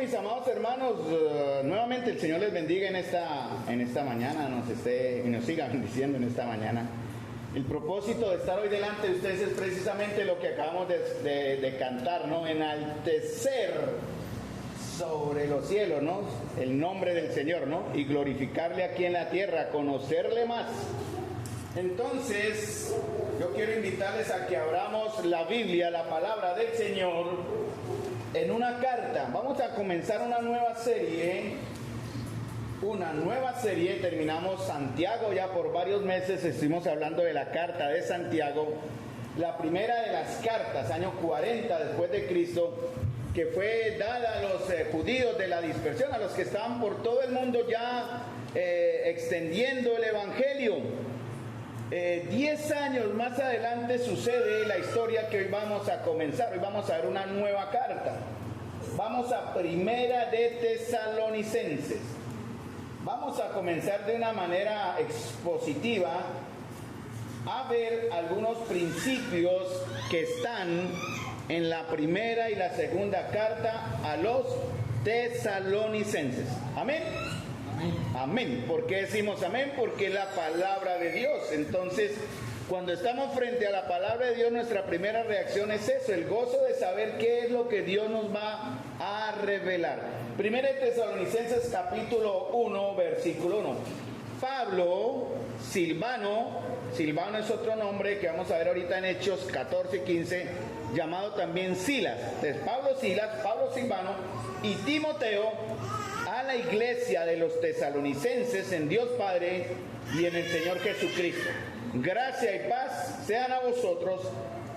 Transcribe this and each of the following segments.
mis amados hermanos, nuevamente el Señor les bendiga en esta mañana, y nos siga bendiciendo en esta mañana. El propósito de estar hoy delante de ustedes es precisamente lo que acabamos de cantar, ¿no? Enaltecer sobre los cielos, ¿no? El nombre del Señor, ¿no? Y glorificarle aquí en la tierra, conocerle más. Entonces, yo quiero invitarles a que abramos la Biblia, la palabra del Señor, en una carta. Vamos a comenzar una nueva serie. Terminamos Santiago ya por varios meses. Estuvimos hablando de la carta de Santiago, la primera de las cartas, año 40 después de Cristo, que fue dada a los judíos de la dispersión, a los que estaban por todo el mundo ya extendiendo el evangelio. 10 años más adelante sucede la historia que hoy vamos a comenzar. Hoy vamos a ver una nueva carta. Vamos a Primera de Tesalonicenses. Vamos a comenzar de una manera expositiva a ver algunos principios que están en la primera y la segunda carta a los tesalonicenses. Amén. Amén. ¿Por qué decimos amén? Porque es la palabra de Dios. Entonces, cuando estamos frente a la palabra de Dios, nuestra primera reacción es eso, el gozo de saber qué es lo que Dios nos va a revelar. Primera de Tesalonicenses capítulo 1, versículo 1. Pablo, Silvano es otro nombre que vamos a ver ahorita en Hechos 14, 15, llamado también Silas. Entonces, Pablo, Silvano y Timoteo, a la iglesia de los tesalonicenses en Dios Padre y en el Señor Jesucristo. Gracia y paz sean a vosotros,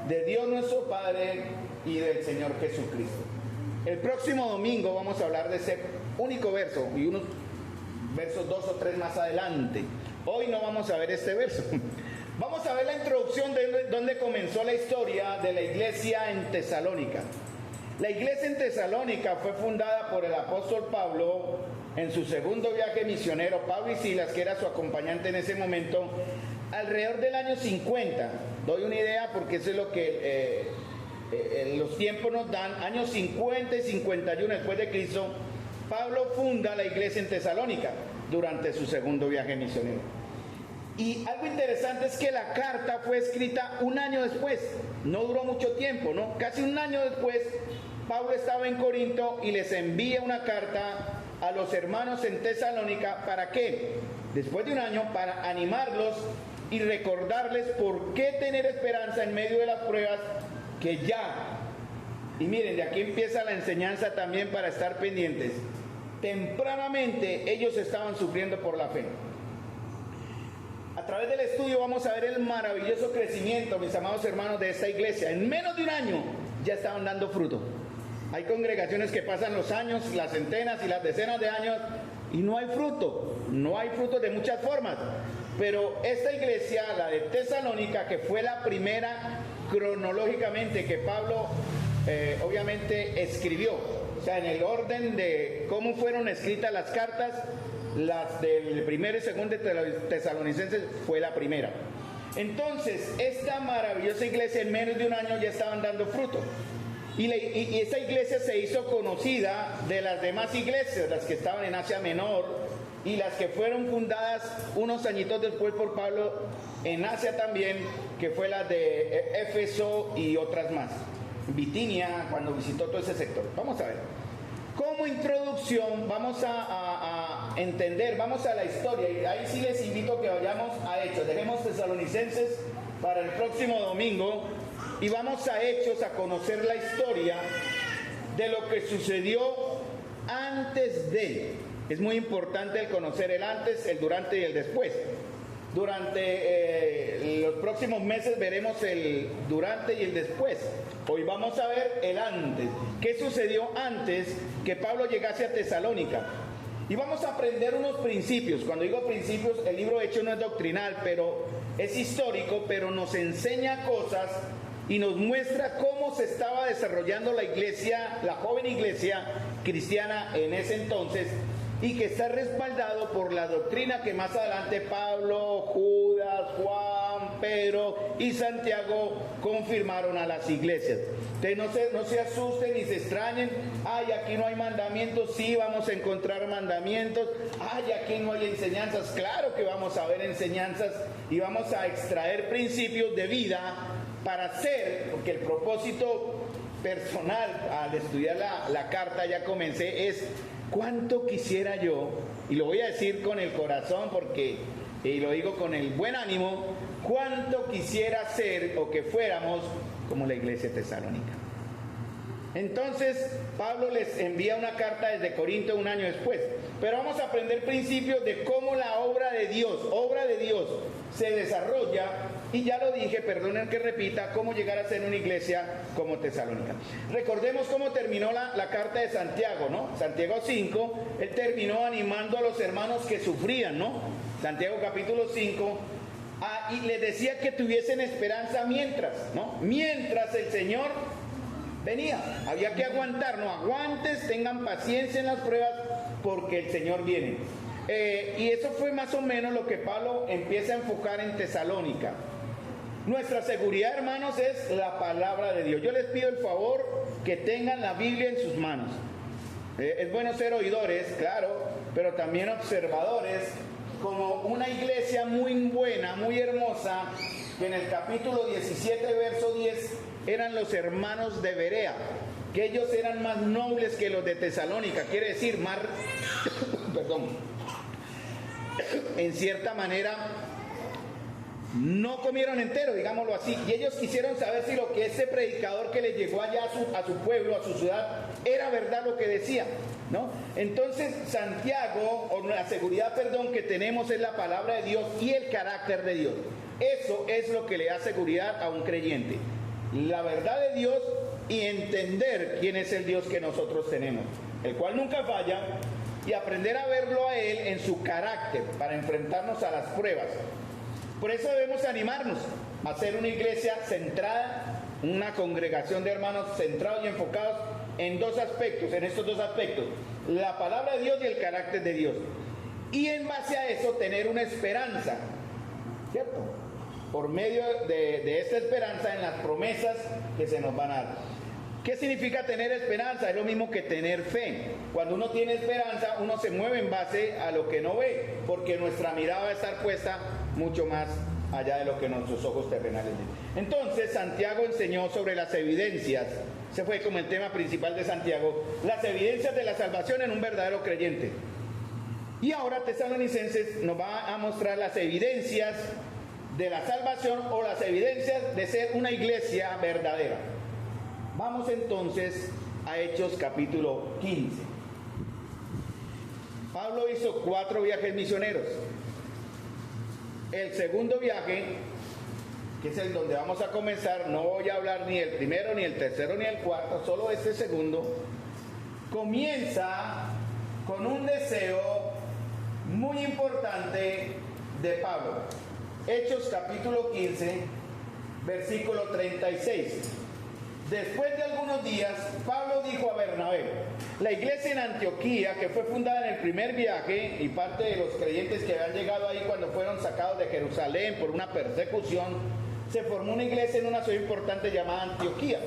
de Dios nuestro Padre y del Señor Jesucristo. El próximo domingo vamos a hablar de ese único verso y unos versos 2 o 3 más adelante. Hoy no vamos a ver este verso. Vamos a ver la introducción de donde comenzó la historia de la iglesia en Tesalónica. La iglesia en Tesalónica fue fundada por el apóstol Pablo en su segundo viaje misionero. Pablo y Silas, que era su acompañante en ese momento, alrededor del año 50. Doy una idea porque eso es lo que los tiempos nos dan. Años 50 y 51 después de Cristo, Pablo funda la iglesia en Tesalónica durante su segundo viaje misionero. Y algo interesante es que la carta fue escrita un año después. No duró mucho tiempo, ¿no? Casi un año después, Pablo estaba en Corinto y les envía una carta a los hermanos en Tesalónica. ¿Para qué? Después de un año, para animarlos y recordarles por qué tener esperanza en medio de las pruebas que ya. Y miren, de aquí empieza la enseñanza también para estar pendientes. Tempranamente ellos estaban sufriendo por la fe. A través del estudio vamos a ver el maravilloso crecimiento, mis amados hermanos, de esta iglesia. En menos de un año ya estaban dando fruto. Hay congregaciones que pasan los años, las centenas y las decenas de años y no hay fruto. No hay fruto de muchas formas. Pero esta iglesia, la de Tesalónica, que fue la primera cronológicamente que Pablo obviamente escribió, o sea, en el orden de cómo fueron escritas las cartas, las del primero y segundo de Tesalonicenses fue la primera. Entonces, esta maravillosa iglesia en menos de un año ya estaban dando fruto. Y esa iglesia se hizo conocida de las demás iglesias, las que estaban en Asia Menor y las que fueron fundadas unos añitos después por Pablo en Asia también, que fue la de Éfeso y otras más. Bitinia, cuando visitó todo ese sector. Vamos a ver. Como introducción vamos a entender, vamos a la historia, y ahí sí les invito a que vayamos a Hechos. Dejemos Tesalonicenses para el próximo domingo y vamos a Hechos a conocer la historia de lo que sucedió antes de. Es muy importante el conocer el antes, el durante y el después. Durante los próximos meses veremos el durante y el después. Hoy vamos a ver el antes. ¿Qué sucedió antes que Pablo llegase a Tesalónica? Y vamos a aprender unos principios. Cuando digo principios, el libro de Hechos no es doctrinal, pero es histórico, pero nos enseña cosas y nos muestra cómo se estaba desarrollando la iglesia, la joven iglesia cristiana en ese entonces, y que está respaldado por la doctrina que más adelante Pablo, Judas, Juan, Juan, Pedro y Santiago confirmaron a las iglesias. Ustedes no se asusten ni se extrañen. Ay, aquí no hay mandamientos. Sí, vamos a encontrar mandamientos. Ay, aquí no hay enseñanzas. Claro que vamos a ver enseñanzas y vamos a extraer principios de vida para hacer, porque el propósito personal al estudiar la carta, ya comencé, es cuánto quisiera yo, y lo voy a decir con el corazón porque, y lo digo con el buen ánimo, cuánto quisiera ser o que fuéramos como la iglesia tesalónica. Entonces Pablo les envía una carta desde Corinto un año después, pero vamos a aprender principios de cómo la obra de Dios se desarrolla, y ya lo dije, perdonen que repita, cómo llegar a ser una iglesia como Tesalónica. Recordemos cómo terminó la carta de Santiago, ¿no? Santiago 5, él terminó animando a los hermanos que sufrían, ¿no? Santiago capítulo 5, y les decía que tuviesen esperanza mientras el Señor venía. Había que aguantar, no aguantes, tengan paciencia en las pruebas, porque el Señor viene. Y eso fue más o menos lo que Pablo empieza a enfocar en Tesalónica. Nuestra seguridad, hermanos, es la palabra de Dios. Yo les pido el favor que tengan la Biblia en sus manos. Es bueno ser oidores, claro, pero también observadores, como una iglesia muy buena, muy hermosa, que en el capítulo 17, verso 10, eran los hermanos de Berea, que ellos eran más nobles que los de Tesalónica, quiere decir más, perdón, en cierta manera, no comieron entero, digámoslo así, y ellos quisieron saber si lo que ese predicador que les llegó allá a su pueblo, a su ciudad, era verdad lo que decía, ¿no? Entonces Santiago, o la seguridad, que tenemos es la palabra de Dios y el carácter de Dios. Eso es lo que le da seguridad a un creyente, la verdad de Dios y entender quién es el Dios que nosotros tenemos, el cual nunca falla, y aprender a verlo a Él en su carácter para enfrentarnos a las pruebas. Por eso debemos animarnos a ser una iglesia centrada, una congregación de hermanos centrados y enfocados en estos dos aspectos, la palabra de Dios y el carácter de Dios. Y en base a eso tener una esperanza, ¿cierto? Por medio de esta esperanza en las promesas que se nos van a dar. ¿Qué significa tener esperanza? Es lo mismo que tener fe. Cuando uno tiene esperanza, uno se mueve en base a lo que no ve, porque nuestra mirada va a estar puesta mucho más allá de lo que nuestros ojos terrenales ven. Entonces Santiago enseñó sobre las evidencias, ese fue como el tema principal de Santiago, las evidencias de la salvación en un verdadero creyente. Y ahora Tesalonicenses nos va a mostrar las evidencias de la salvación o las evidencias de ser una iglesia verdadera. Vamos entonces a Hechos capítulo 15. Pablo hizo 4 viajes misioneros. El segundo viaje, que es el donde vamos a comenzar, no voy a hablar ni el primero, ni el tercero, ni el cuarto, solo este segundo, comienza con un deseo muy importante de Pablo. Hechos capítulo 15, versículo 36. Después de algunos días, Pablo dijo a Bernabé: la iglesia en Antioquía, que fue fundada en el primer viaje, y parte de los creyentes que habían llegado ahí cuando fueron sacados de Jerusalén por una persecución, se formó una iglesia en una ciudad importante llamada Antioquía.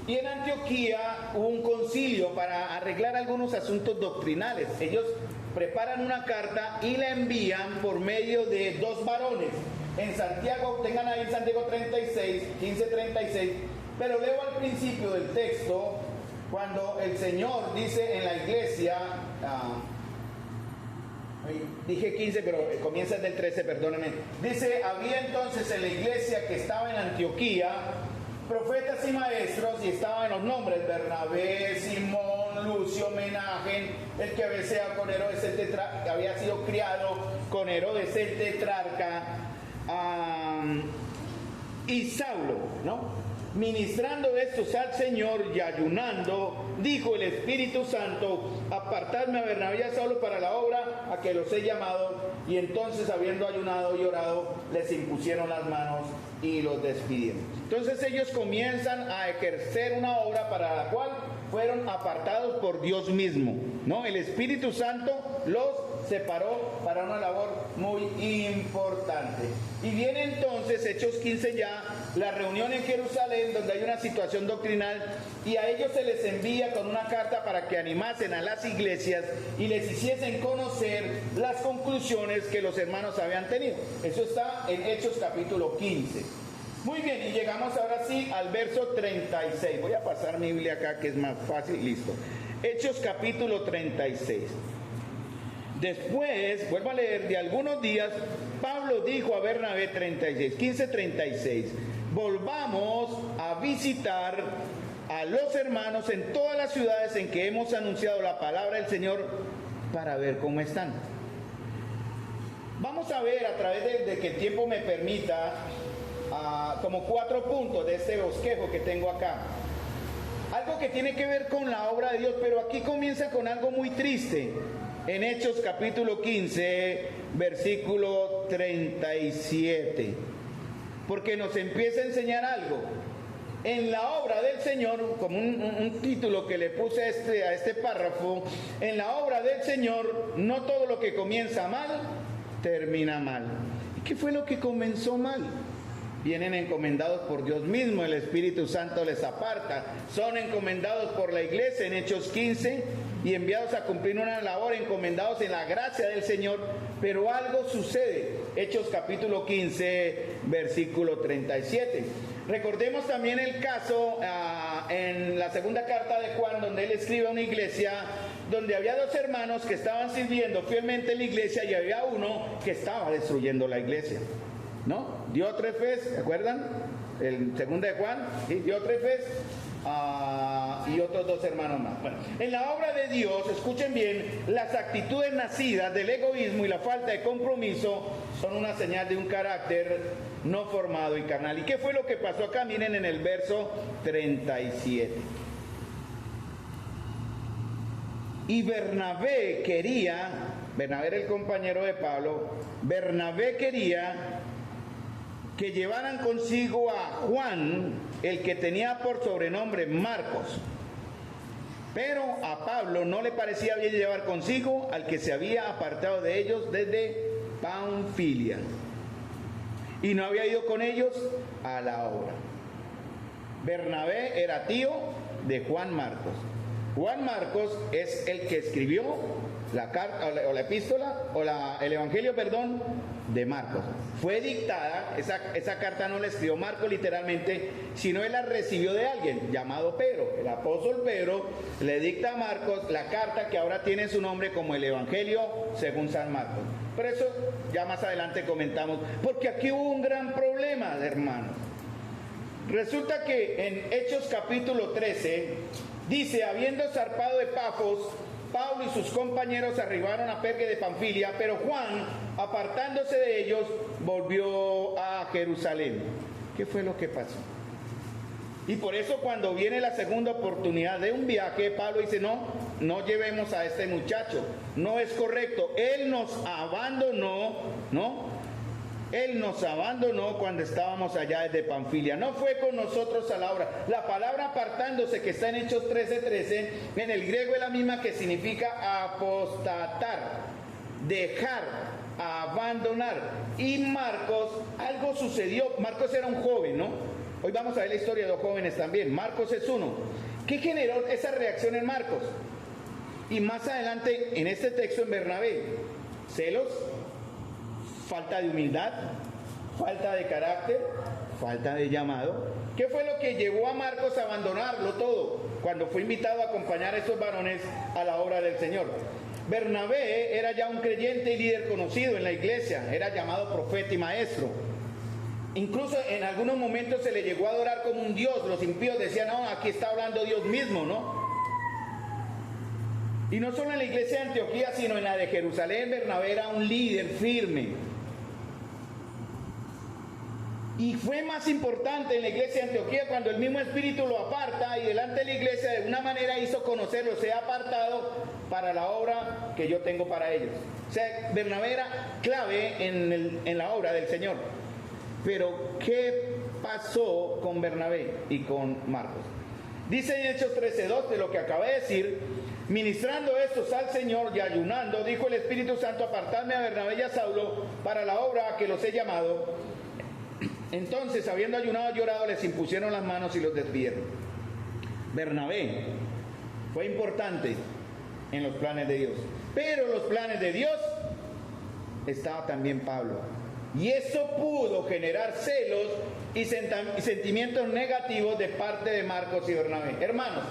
Y en Antioquía hubo un concilio para arreglar algunos asuntos doctrinales. Ellos preparan una carta y la envían por medio de 2 varones. En Santiago, tengan ahí en Santiago 36, 15:36, pero leo al principio del texto, cuando el Señor dice en la iglesia, dije 15, pero comienza del 13, perdónenme. Dice: había entonces en la iglesia que estaba en Antioquía profetas y maestros, y estaban los nombres: Bernabé, Simón, Lucio, Menagen, el que había sido con Herodes el tetrarca, que había sido criado con Herodes el tetrarca, y Saulo, ¿no? Ministrando estos al Señor y ayunando, dijo el Espíritu Santo: apartadme a Bernabé y a Saulo para la obra a que los he llamado. Y entonces, habiendo ayunado y orado, les impusieron las manos y los despidieron. Entonces ellos comienzan a ejercer una obra para la cual fueron apartados por Dios mismo, ¿no? El Espíritu Santo los separó para una labor muy importante. Y viene entonces, Hechos 15 ya, la reunión en Jerusalén, donde hay una situación doctrinal, y a ellos se les envía con una carta para que animasen a las iglesias y les hiciesen conocer las conclusiones que los hermanos habían tenido. Eso está en Hechos capítulo 15. Muy bien, y llegamos ahora sí al verso 36. Voy a pasar mi Biblia acá, que es más fácil, listo. Hechos capítulo 36. Después, vuelvo a leer, de algunos días, Pablo dijo a Bernabé, 36, 15:36, volvamos a visitar a los hermanos en todas las ciudades en que hemos anunciado la palabra del Señor para ver cómo están. Vamos a ver a través de que el tiempo me permita como 4 puntos de este bosquejo que tengo acá. Algo que tiene que ver con la obra de Dios, pero aquí comienza con algo muy triste. En Hechos capítulo 15, versículo 37. Porque nos empieza a enseñar algo. En la obra del Señor, como un título que le puse a este párrafo, en la obra del Señor, no todo lo que comienza mal, termina mal. ¿Y qué fue lo que comenzó mal? Vienen encomendados por Dios mismo, el Espíritu Santo les aparta, son encomendados por la iglesia en Hechos 15 y enviados a cumplir una labor, encomendados en la gracia del Señor, pero algo sucede. Hechos capítulo 15, versículo 37. Recordemos también el caso en la segunda carta de Juan, donde él escribe a una iglesia donde había 2 hermanos que estaban sirviendo fielmente en la iglesia y había uno que estaba destruyendo la iglesia, ¿no? Diótrefes, ¿se acuerdan? El segundo de Juan, ¿sí? Diótrefes y otros 2 hermanos más. Bueno, en la obra de Dios, escuchen bien, las actitudes nacidas del egoísmo y la falta de compromiso son una señal de un carácter no formado y carnal. ¿Y qué fue lo que pasó acá? Miren en el verso 37. Y Bernabé era el compañero de Pablo, Bernabé quería que llevaran consigo a Juan, el que tenía por sobrenombre Marcos. Pero a Pablo no le parecía bien llevar consigo al que se había apartado de ellos desde Panfilia y no había ido con ellos a la obra. Bernabé era tío de Juan Marcos. Juan Marcos es el que escribió la carta o la epístola el evangelio, de Marcos. Fue dictada, esa carta no la escribió Marcos literalmente, sino él la recibió de alguien llamado Pedro. El apóstol Pedro le dicta a Marcos la carta que ahora tiene su nombre como el evangelio según San Marcos. Pero eso ya más adelante comentamos, porque aquí hubo un gran problema, hermanos. Resulta que en Hechos capítulo 13 dice, habiendo zarpado de Pafos, Pablo y sus compañeros arribaron a Perge de Panfilia, pero Juan, apartándose de ellos, volvió a Jerusalén. ¿Qué fue lo que pasó? Y por eso cuando viene la segunda oportunidad de un viaje, Pablo dice, no llevemos a este muchacho, no es correcto. Él nos abandonó, Él nos abandonó cuando estábamos allá desde Panfilia. No fue con nosotros a la obra. La palabra apartándose, que está en Hechos 13:13, en el griego es la misma que significa apostatar, dejar, abandonar. Y Marcos, algo sucedió. Marcos era un joven, ¿no? Hoy vamos a ver la historia de 2 jóvenes también. Marcos es uno. ¿Qué generó esa reacción en Marcos? Y más adelante, en este texto en Bernabé, celos, falta de humildad, falta de carácter, falta de llamado. ¿Qué fue lo que llevó a Marcos a abandonarlo todo cuando fue invitado a acompañar a esos varones a la obra del Señor? Bernabé era ya un creyente y líder conocido en la iglesia, era llamado profeta y maestro. Incluso en algunos momentos se le llegó a adorar como un dios. Los impíos decían, no, aquí está hablando Dios mismo, ¿no? Y no solo en la iglesia de Antioquía, sino en la de Jerusalén, Bernabé era un líder firme. Y fue más importante en la iglesia de Antioquía cuando el mismo Espíritu lo aparta y delante de la iglesia de una manera hizo conocerlo, se ha apartado para la obra que yo tengo para ellos. O sea, Bernabé era clave en la obra del Señor. Pero, ¿qué pasó con Bernabé y con Marcos? Dice en Hechos 13:2 de lo que acabé de decir: ministrando estos al Señor y ayunando, dijo el Espíritu Santo: apartadme a Bernabé y a Saulo para la obra a que los he llamado. Entonces, habiendo ayunado y llorado, les impusieron las manos y los despidieron. Bernabé fue importante en los planes de Dios, pero en los planes de Dios estaba también Pablo, y eso pudo generar celos y sentimientos negativos de parte de Marcos y Bernabé. Hermanos,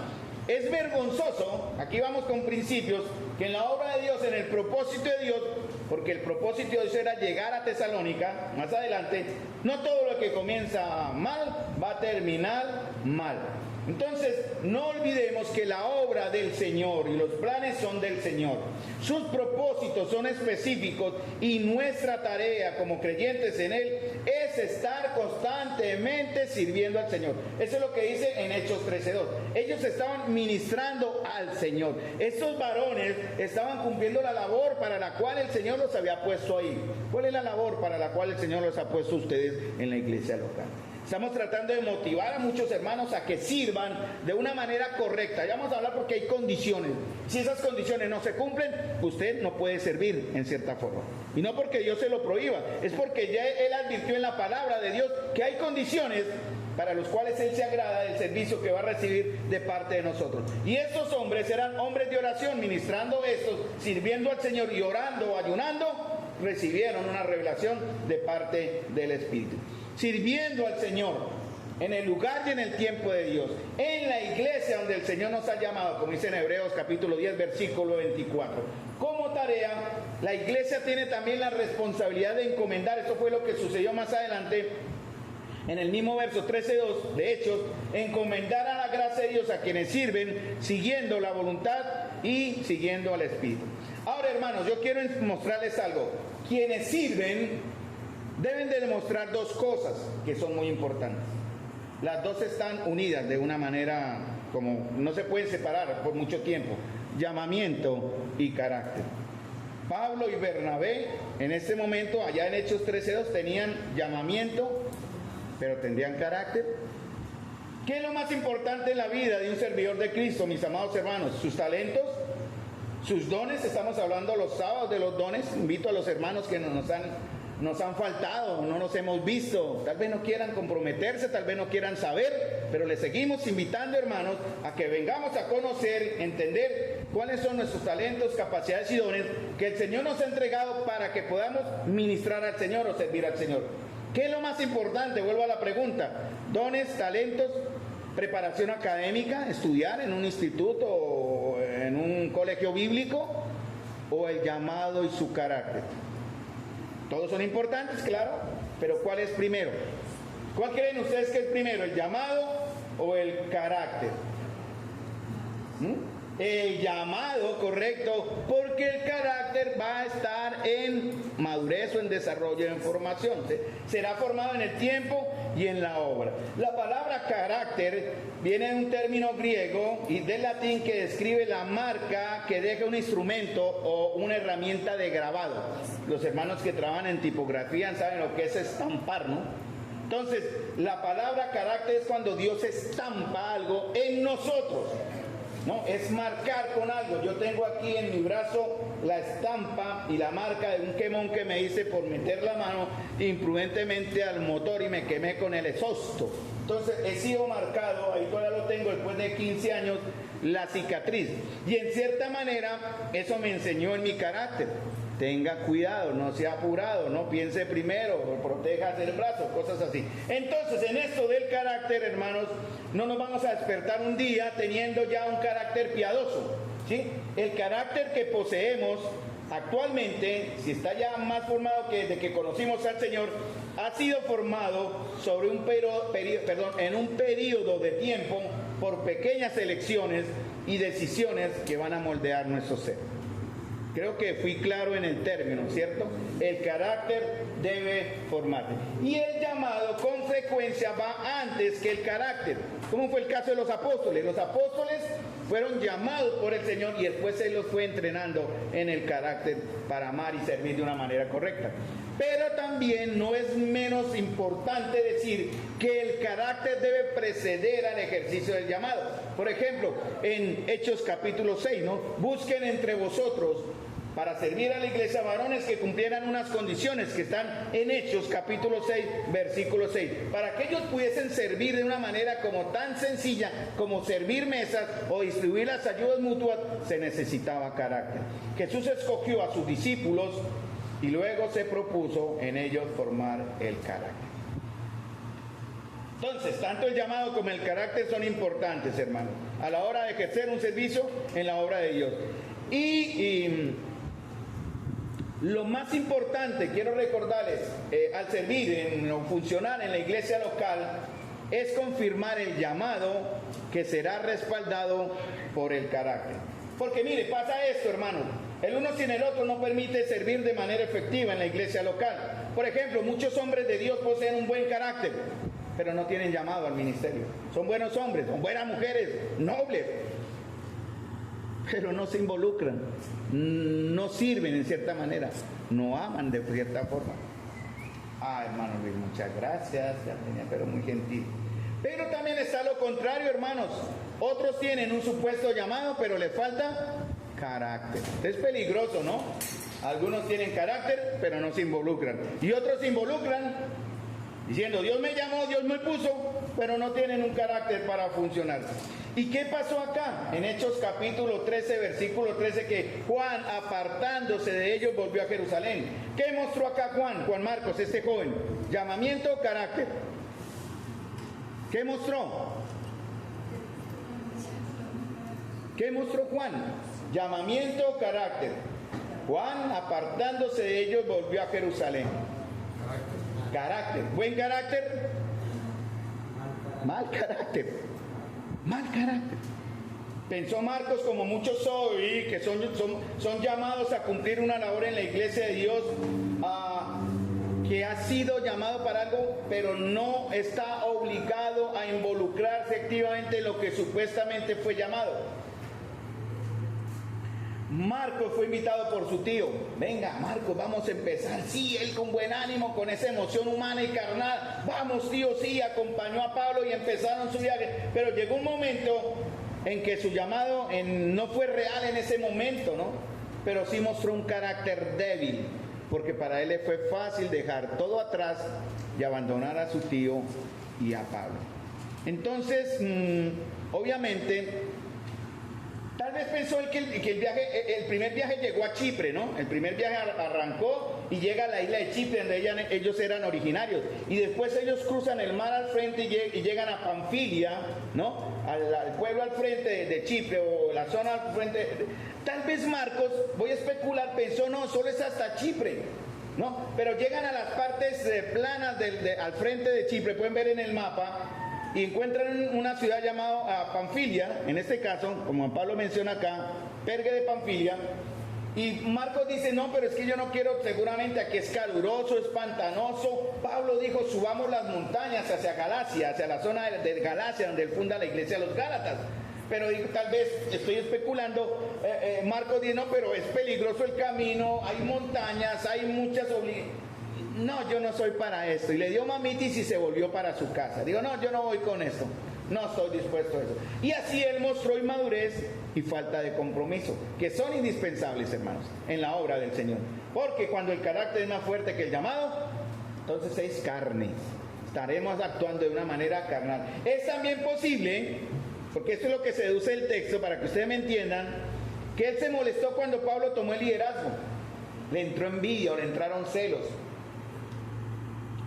es vergonzoso, aquí vamos con principios, que en la obra de Dios, en el propósito de Dios, porque el propósito de Dios era llegar a Tesalónica, más adelante, no todo lo que comienza mal va a terminar mal. Entonces, no olvidemos que la obra del Señor y los planes son del Señor. Sus propósitos son específicos y nuestra tarea como creyentes en Él es estar constantemente sirviendo al Señor. Eso es lo que dice en Hechos 13:2. Ellos estaban ministrando al Señor. Esos varones estaban cumpliendo la labor para la cual el Señor los había puesto ahí. ¿Cuál es la labor para la cual el Señor los ha puesto a ustedes en la iglesia local? Estamos tratando de motivar a muchos hermanos a que sirvan de una manera correcta. Ya vamos a hablar porque hay condiciones. Si esas condiciones no se cumplen, usted no puede servir en cierta forma. Y no porque Dios se lo prohíba, es porque ya Él advirtió en la palabra de Dios que hay condiciones para los cuales Él se agrada del servicio que va a recibir de parte de nosotros. Y estos hombres eran hombres de oración, ministrando estos, sirviendo al Señor y orando o ayunando, recibieron una revelación de parte del Espíritu. Sirviendo al Señor en el lugar y en el tiempo de Dios, en la iglesia donde el Señor nos ha llamado, como dice en Hebreos capítulo 10 versículo 24. Como tarea, la iglesia tiene también la responsabilidad de encomendar, esto fue lo que sucedió más adelante en el mismo verso 13:2 de Hechos, encomendar a la gracia de Dios a quienes sirven, siguiendo la voluntad y siguiendo al Espíritu. Ahora, hermanos, yo quiero mostrarles algo. Quienes sirven deben de demostrar dos cosas que son muy importantes. Las dos están unidas de una manera como no se pueden separar por mucho tiempo: llamamiento y carácter. Pablo y Bernabé en este momento, allá en Hechos 13:2, tenían llamamiento, pero tendrían carácter. ¿Qué es lo más importante en la vida de un servidor de Cristo, mis amados hermanos? Sus talentos, sus dones. Estamos hablando los sábados de los dones. Invito a los hermanos que nos han faltado, no nos hemos visto, tal vez no quieran comprometerse, tal vez no quieran saber, pero les seguimos invitando, hermanos, a que vengamos a conocer, entender cuáles son nuestros talentos, capacidades y dones que el Señor nos ha entregado para que podamos ministrar al Señor o servir al Señor. ¿Qué es lo más importante? Vuelvo a la pregunta: dones, talentos, preparación académica, estudiar en un instituto o en un colegio bíblico, o el llamado y su carácter. Todos son importantes, claro, pero ¿cuál es primero? ¿Cuál creen ustedes que es primero, el llamado o el carácter? El llamado, correcto, porque el carácter va a estar en madurez o en desarrollo, en formación. Será formado en el tiempo y en la obra. La palabra carácter viene de un término griego y del latín que describe la marca que deja un instrumento o una herramienta de grabado. Los hermanos que trabajan en tipografía saben lo que es estampar, ¿no? Entonces, la palabra carácter es cuando Dios estampa algo en nosotros. No, es marcar con algo. Yo tengo aquí en mi brazo la estampa y la marca de un quemón que me hice por meter la mano imprudentemente al motor y me quemé con el exhausto. Entonces he sido marcado, ahí todavía lo tengo después de 15 años, la cicatriz. Y en cierta manera eso me enseñó en mi carácter. Tenga cuidado, no sea apurado, no piense primero, proteja el brazo, cosas así. Entonces, en esto del carácter, hermanos, no nos vamos a despertar un día teniendo ya un carácter piadoso, ¿sí? El carácter que poseemos actualmente, si está ya más formado que desde que conocimos al Señor, ha sido formado sobre en un periodo de tiempo por pequeñas elecciones y decisiones que van a moldear nuestro ser. Creo que fui claro en el término, ¿cierto? El carácter debe formarse. Y el llamado con frecuencia va antes que el carácter. ¿Cómo fue el caso de los apóstoles? Los apóstoles fueron llamados por el Señor y después Él los fue entrenando en el carácter para amar y servir de una manera correcta. Pero también no es menos importante decir que el carácter debe preceder al ejercicio del llamado. Por ejemplo, en Hechos capítulo 6, ¿no? Busquen entre vosotros para servir a la iglesia varones que cumplieran unas condiciones que están en Hechos capítulo 6, versículo 6. Para que ellos pudiesen servir de una manera como tan sencilla como servir mesas o distribuir las ayudas mutuas, se necesitaba carácter. Jesús escogió a sus discípulos y luego se propuso en ellos formar el carácter. Entonces, tanto el llamado como el carácter son importantes, hermanos, a la hora de ejercer un servicio en la obra de Dios. Y lo más importante, quiero recordarles, al servir o funcionar en la iglesia local, es confirmar el llamado que será respaldado por el carácter. Porque mire, pasa esto, hermanos, el uno sin el otro no permite servir de manera efectiva en la iglesia local. Por ejemplo, muchos hombres de Dios poseen un buen carácter, pero no tienen llamado al ministerio. Son buenos hombres, son buenas mujeres, nobles, pero no se involucran, no sirven en cierta manera, no aman de cierta forma. Hermano Luis, muchas gracias, pero muy gentil. Pero también está lo contrario, hermanos. Otros tienen un supuesto llamado, pero le falta carácter. Es peligroso, ¿no? Algunos tienen carácter, pero no se involucran. Y otros se involucran diciendo, Dios me llamó, Dios me puso, pero no tienen un carácter para funcionar. ¿Y qué pasó acá? En Hechos capítulo 13, versículo 13, que Juan, apartándose de ellos, volvió a Jerusalén. ¿Qué mostró acá Juan Marcos, este joven? Llamamiento o carácter. ¿Qué mostró? ¿Qué mostró Juan? Llamamiento o carácter. Juan, apartándose de ellos, volvió a Jerusalén. Carácter. ¿Buen carácter? Mal carácter. Mal carácter. Pensó Marcos, como muchos hoy, que son llamados a cumplir una labor en la iglesia de Dios, que ha sido llamado para algo, pero no está obligado a involucrarse activamente en lo que supuestamente fue llamado. Marcos fue invitado por su tío. Venga, Marcos, vamos a empezar. Sí, él con buen ánimo, con esa emoción humana y carnal. Vamos, tío, sí, acompañó a Pablo y empezaron su viaje. Pero llegó un momento en que su llamado no fue real en ese momento, ¿no? Pero sí mostró un carácter débil, porque para él le fue fácil dejar todo atrás y abandonar a su tío y a Pablo. Entonces, obviamente, tal vez pensó él que el primer viaje llegó a Chipre, ¿no? El primer viaje arrancó y llega a la isla de Chipre, donde ellos eran originarios. Y después ellos cruzan el mar al frente y llegan a Panfilia, ¿no? Al pueblo al frente de Chipre, o la zona al frente. Tal vez Marcos, voy a especular, pensó, no, solo es hasta Chipre, ¿no? Pero llegan a las partes planas al frente de Chipre, pueden ver en el mapa, y encuentran una ciudad llamada Panfilia, en este caso, como Pablo menciona acá, Pergue de Panfilia, y Marcos dice, no, pero es que yo no quiero, seguramente aquí es caluroso, es pantanoso. Pablo dijo, subamos las montañas hacia Galacia, hacia la zona de Galacia, donde él funda la iglesia de los Gálatas. Pero digo, tal vez, estoy especulando, Marcos dice, no, pero es peligroso el camino, hay montañas, hay muchas obligaciones. No, yo no soy para esto. Y le dio mamitis y se volvió para su casa. Digo, no, yo no voy con esto. No estoy dispuesto a eso. Y así él mostró inmadurez y falta de compromiso, que son indispensables, hermanos, en la obra del Señor. Porque cuando el carácter es más fuerte que el llamado, entonces es carne. Estaremos actuando de una manera carnal. Es también posible, porque esto es lo que seduce el texto, para que ustedes me entiendan, que él se molestó cuando Pablo tomó el liderazgo. Le entró envidia o le entraron celos.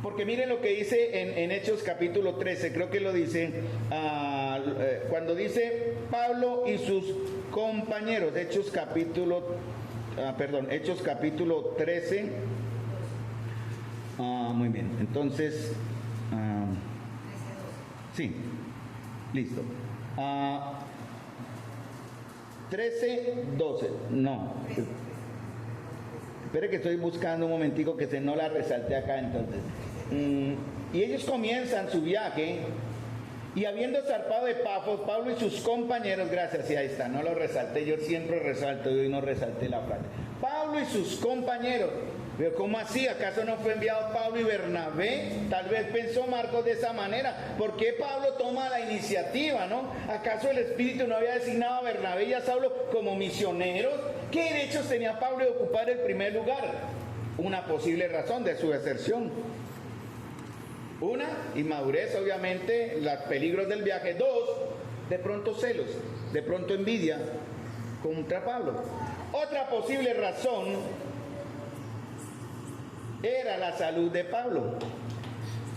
Porque miren lo que dice en Hechos capítulo 13, creo que lo dice, cuando dice Pablo y sus compañeros, Hechos capítulo 13, muy bien, entonces, sí, listo, 13, 12, no, espere que estoy buscando un momentico que no la resalté acá entonces. Y ellos comienzan su viaje Y habiendo zarpado de Pafos, Pablo y sus compañeros, gracias, y ahí está, no lo resalté, yo siempre resalto y hoy no resalté la frase. Pablo y sus compañeros, pero ¿cómo así? ¿Acaso no fue enviado Pablo y Bernabé? Tal vez pensó Marcos de esa manera. ¿Por qué Pablo toma la iniciativa, no? ¿Acaso el Espíritu no había designado a Bernabé y a Saulo como misioneros? ¿Qué derechos tenía Pablo de ocupar el primer lugar? Una posible razón de su deserción. Una, inmadurez, obviamente, los peligros del viaje. Dos, de pronto celos, de pronto envidia contra Pablo. Otra posible razón era la salud de Pablo.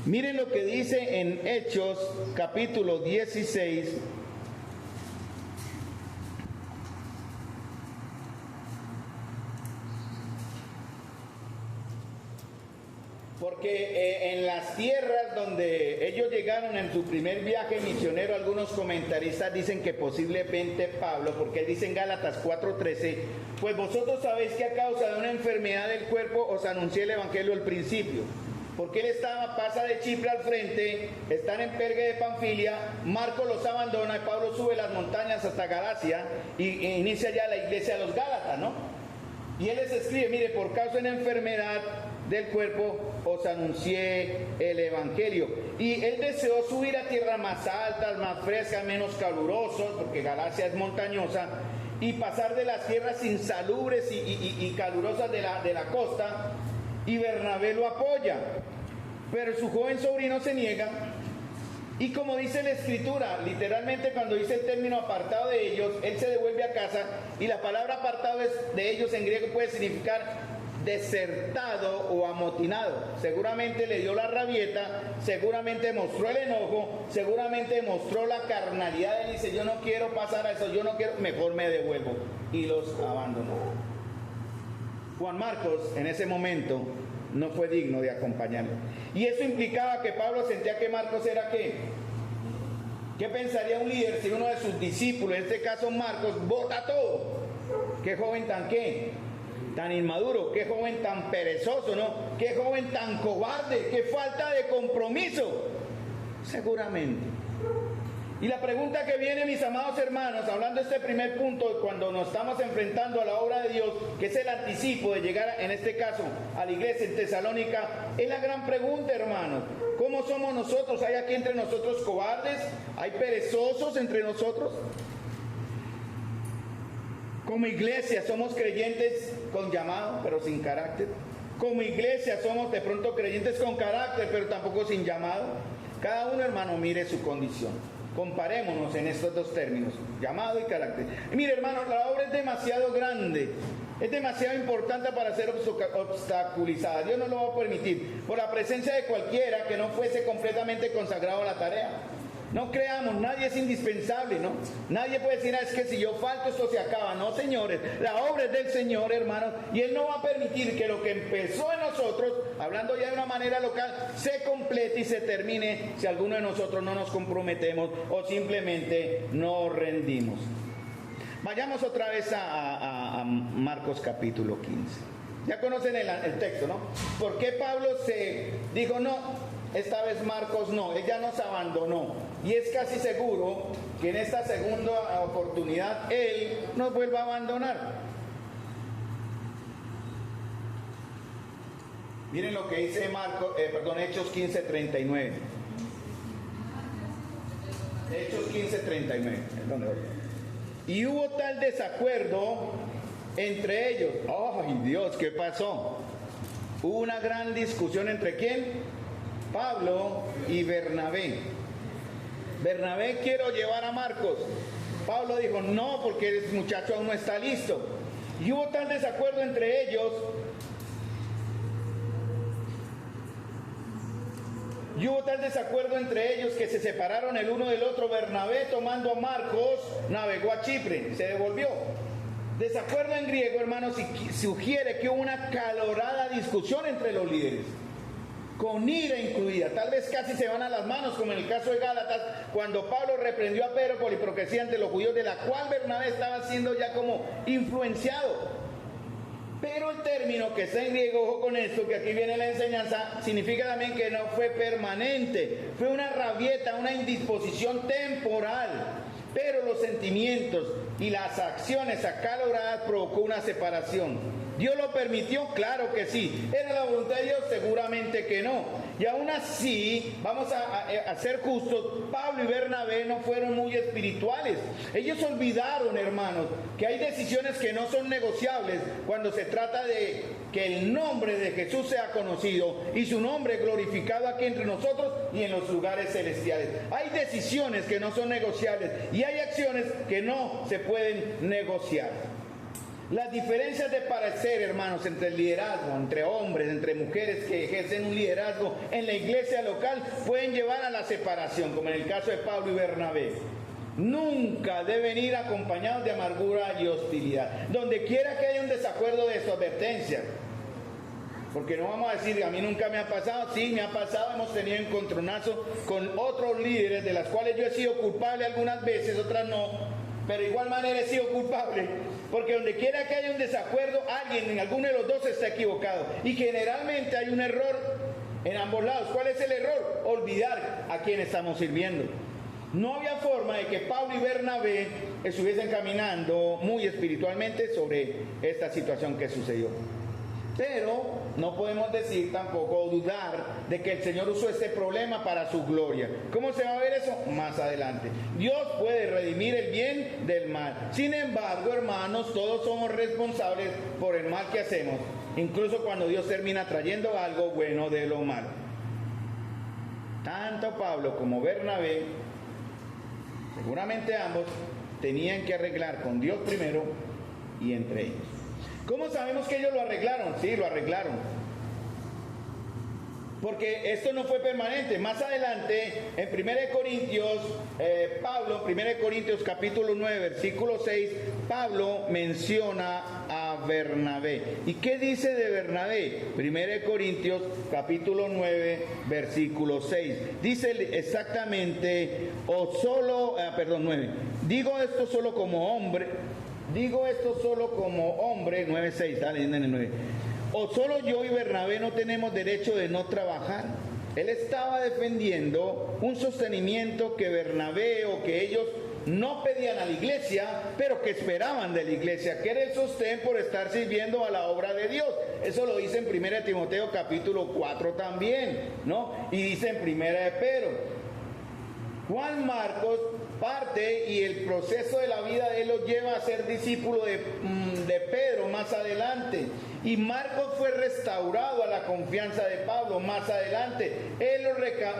Miren lo que dice en Hechos capítulo 16. Porque en las tierras donde ellos llegaron en su primer viaje misionero, algunos comentaristas dicen que posiblemente Pablo, porque él dice en Gálatas 4:13, pues vosotros sabéis que a causa de una enfermedad del cuerpo os anuncié el evangelio al principio. Porque él pasa de Chipre al frente, están en Perge de Panfilia, Marcos los abandona y Pablo sube las montañas hasta Galacia y inicia ya la iglesia de los Gálatas, ¿no? Y él les escribe, mire, por causa de una enfermedad del cuerpo os anuncié el evangelio. Y él deseó subir a tierras más altas, más frescas, menos calurosas, porque Galacia es montañosa, y pasar de las tierras insalubres y calurosas de la costa, y Bernabé lo apoya. Pero su joven sobrino se niega, y como dice la escritura, literalmente cuando dice el término apartado de ellos, él se devuelve a casa, y la palabra apartado de ellos en griego puede significar desertado o amotinado. Seguramente le dio la rabieta, seguramente mostró el enojo, seguramente mostró la carnalidad. Él dice, yo no quiero pasar a eso, yo no quiero, mejor me devuelvo, y los abandonó. Juan Marcos en ese momento no fue digno de acompañarlo, y eso implicaba que Pablo sentía que Marcos era ¿qué? ¿Qué pensaría un líder si uno de sus discípulos, en este caso Marcos, bota todo? ¿Qué joven tan qué? Tan inmaduro, qué joven tan perezoso, ¿no? Qué joven tan cobarde, qué falta de compromiso. Seguramente. Y la pregunta que viene, mis amados hermanos, hablando de este primer punto, cuando nos estamos enfrentando a la obra de Dios, que es el anticipo de llegar, en este caso, a la iglesia en Tesalónica, es la gran pregunta, hermanos. ¿Cómo somos nosotros? ¿Hay aquí entre nosotros cobardes? ¿Hay perezosos entre nosotros? Como iglesia somos creyentes con llamado, pero sin carácter. Como iglesia somos de pronto creyentes con carácter, pero tampoco sin llamado. Cada uno, hermano, mire su condición. Comparémonos en estos dos términos, llamado y carácter. Y mire, hermano, la obra es demasiado grande, es demasiado importante para ser obstaculizada. Dios no lo va a permitir por la presencia de cualquiera que no fuese completamente consagrado a la tarea. No creamos, nadie es indispensable, ¿no? Nadie puede decir, es que si yo falto esto se acaba. No, señores, la obra es del Señor, hermanos, y Él no va a permitir que lo que empezó en nosotros, hablando ya de una manera local, se complete y se termine si alguno de nosotros no nos comprometemos o simplemente no rendimos. Vayamos otra vez a Marcos capítulo 15. Ya conocen el texto, ¿no? ¿Por qué Pablo se dijo no? Esta vez Marcos no, él ya nos abandonó, y es casi seguro que en esta segunda oportunidad él nos vuelva a abandonar. Miren lo que dice Hechos 15:39. Hechos 15:39. Y hubo tal desacuerdo entre ellos. ¡Ay, Dios! ¿Qué pasó? Hubo una gran discusión entre ¿quién? Pablo y Bernabé. Bernabé, quiero llevar a Marcos. Pablo dijo, no, porque el muchacho aún no está listo. Y hubo tal desacuerdo entre ellos. Que se separaron el uno del otro. Bernabé, tomando a Marcos, navegó a Chipre, se devolvió. Desacuerdo en griego, hermanos, sugiere que hubo una calorada discusión entre los líderes, con ira incluida. Tal vez casi se van a las manos, como en el caso de Gálatas, cuando Pablo reprendió a Pedro por hipocresía ante los judíos, de la cual Bernabé estaba siendo ya como influenciado. Pero el término que está en griego, ojo con esto, que aquí viene la enseñanza, significa también que no fue permanente, fue una rabieta, una indisposición temporal. Pero los sentimientos y las acciones acaloradas provocó una separación. ¿Dios lo permitió? Claro que sí. ¿Era la voluntad de Dios? Seguramente que no. Y aún así, vamos a ser justos, Pablo y Bernabé no fueron muy espirituales. Ellos olvidaron, hermanos, que hay decisiones que no son negociables cuando se trata de que el nombre de Jesús sea conocido y su nombre glorificado aquí entre nosotros y en los lugares celestiales. Hay decisiones que no son negociables y hay acciones que no se pueden negociar. Las diferencias de parecer, hermanos, entre el liderazgo, entre hombres, entre mujeres que ejercen un liderazgo en la iglesia local, pueden llevar a la separación, como en el caso de Pablo y Bernabé. Nunca deben ir acompañados de amargura y hostilidad. Donde quiera que haya un desacuerdo de su advertencia. Porque no vamos a decir, a mí nunca me ha pasado. Sí, me ha pasado, hemos tenido encontronazo con otros líderes, de las cuales yo he sido culpable algunas veces, otras no. Pero de igual manera he sido culpable, porque donde quiera que haya un desacuerdo, alguien en alguno de los dos está equivocado. Y generalmente hay un error en ambos lados. ¿Cuál es el error? Olvidar a quién estamos sirviendo. No había forma de que Pablo y Bernabé estuviesen caminando muy espiritualmente sobre esta situación que sucedió. Pero no podemos decir tampoco o dudar de que el Señor usó este problema para su gloria. ¿Cómo se va a ver eso? Más adelante. Dios puede redimir el bien del mal. Sin embargo, hermanos, todos somos responsables por el mal que hacemos, incluso cuando Dios termina trayendo algo bueno de lo malo. Tanto Pablo como Bernabé, seguramente ambos, tenían que arreglar con Dios primero y entre ellos. ¿Cómo sabemos que ellos lo arreglaron? Sí, lo arreglaron. Porque esto no fue permanente. Más adelante, en 1 Corintios, Pablo, 1 Corintios capítulo 9, versículo 6, Pablo menciona a Bernabé. ¿Y qué dice de Bernabé? 1 Corintios capítulo 9, versículo 6. Dice exactamente, 9. Digo esto solo como hombre, 9:6, está leyendo en el 9. ¿O solo yo y Bernabé no tenemos derecho de no trabajar? Él estaba defendiendo un sostenimiento que Bernabé o que ellos no pedían a la iglesia, pero que esperaban de la iglesia, que era el sostén por estar sirviendo a la obra de Dios. Eso lo dice en 1 Timoteo capítulo 4 también, ¿no? Y dice en 1 de Pedro. Juan Marcos parte y el proceso de la vida de él lo lleva a ser discípulo de Pedro más adelante. Y Marcos fue restaurado a la confianza de Pablo más adelante. Él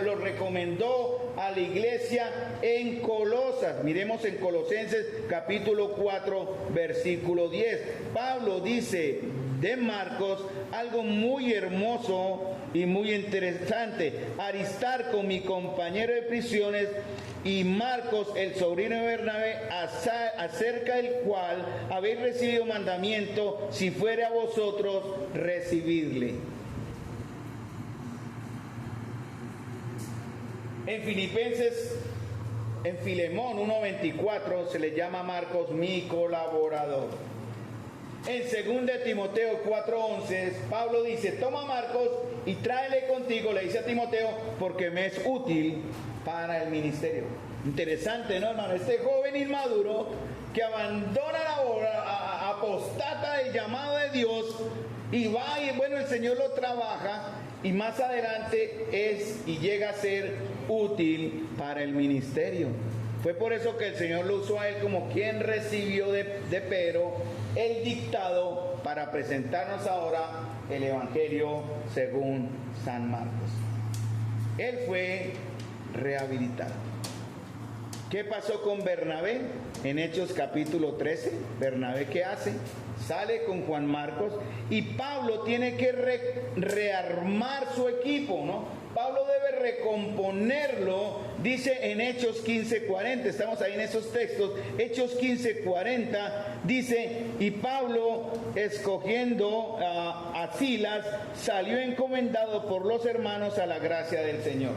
lo recomendó a la iglesia en Colosas. Miremos en Colosenses capítulo 4, versículo 10. Pablo dice de Marcos algo muy hermoso y muy interesante. Aristarco, mi compañero de prisiones, y Marcos, el sobrino de Bernabé, acerca del cual habéis recibido mandamiento, si fuere a vosotros, recibidle. En Filemón 1:24 se le llama a Marcos mi colaborador. En 2 Timoteo 4:11, Pablo dice, toma a Marcos y tráele contigo, le dice a Timoteo, porque me es útil para el ministerio. Interesante, ¿no, hermano? Este joven inmaduro que abandona la obra, apostata del llamado de Dios y va y bueno, el Señor lo trabaja y más adelante es y llega a ser útil para el ministerio. Fue por eso que el Señor lo usó a él como quien recibió de Pedro el dictado para presentarnos ahora el Evangelio según San Marcos. Él fue rehabilitado. ¿Qué pasó con Bernabé? En Hechos capítulo 13, Bernabé, ¿qué hace? Sale con Juan Marcos y Pablo tiene que rearmar su equipo, ¿no? Pablo debe recomponerlo, dice en Hechos 15:40, estamos ahí en esos textos, Hechos 15:40, dice, y Pablo, escogiendo a Silas, salió encomendado por los hermanos a la gracia del Señor.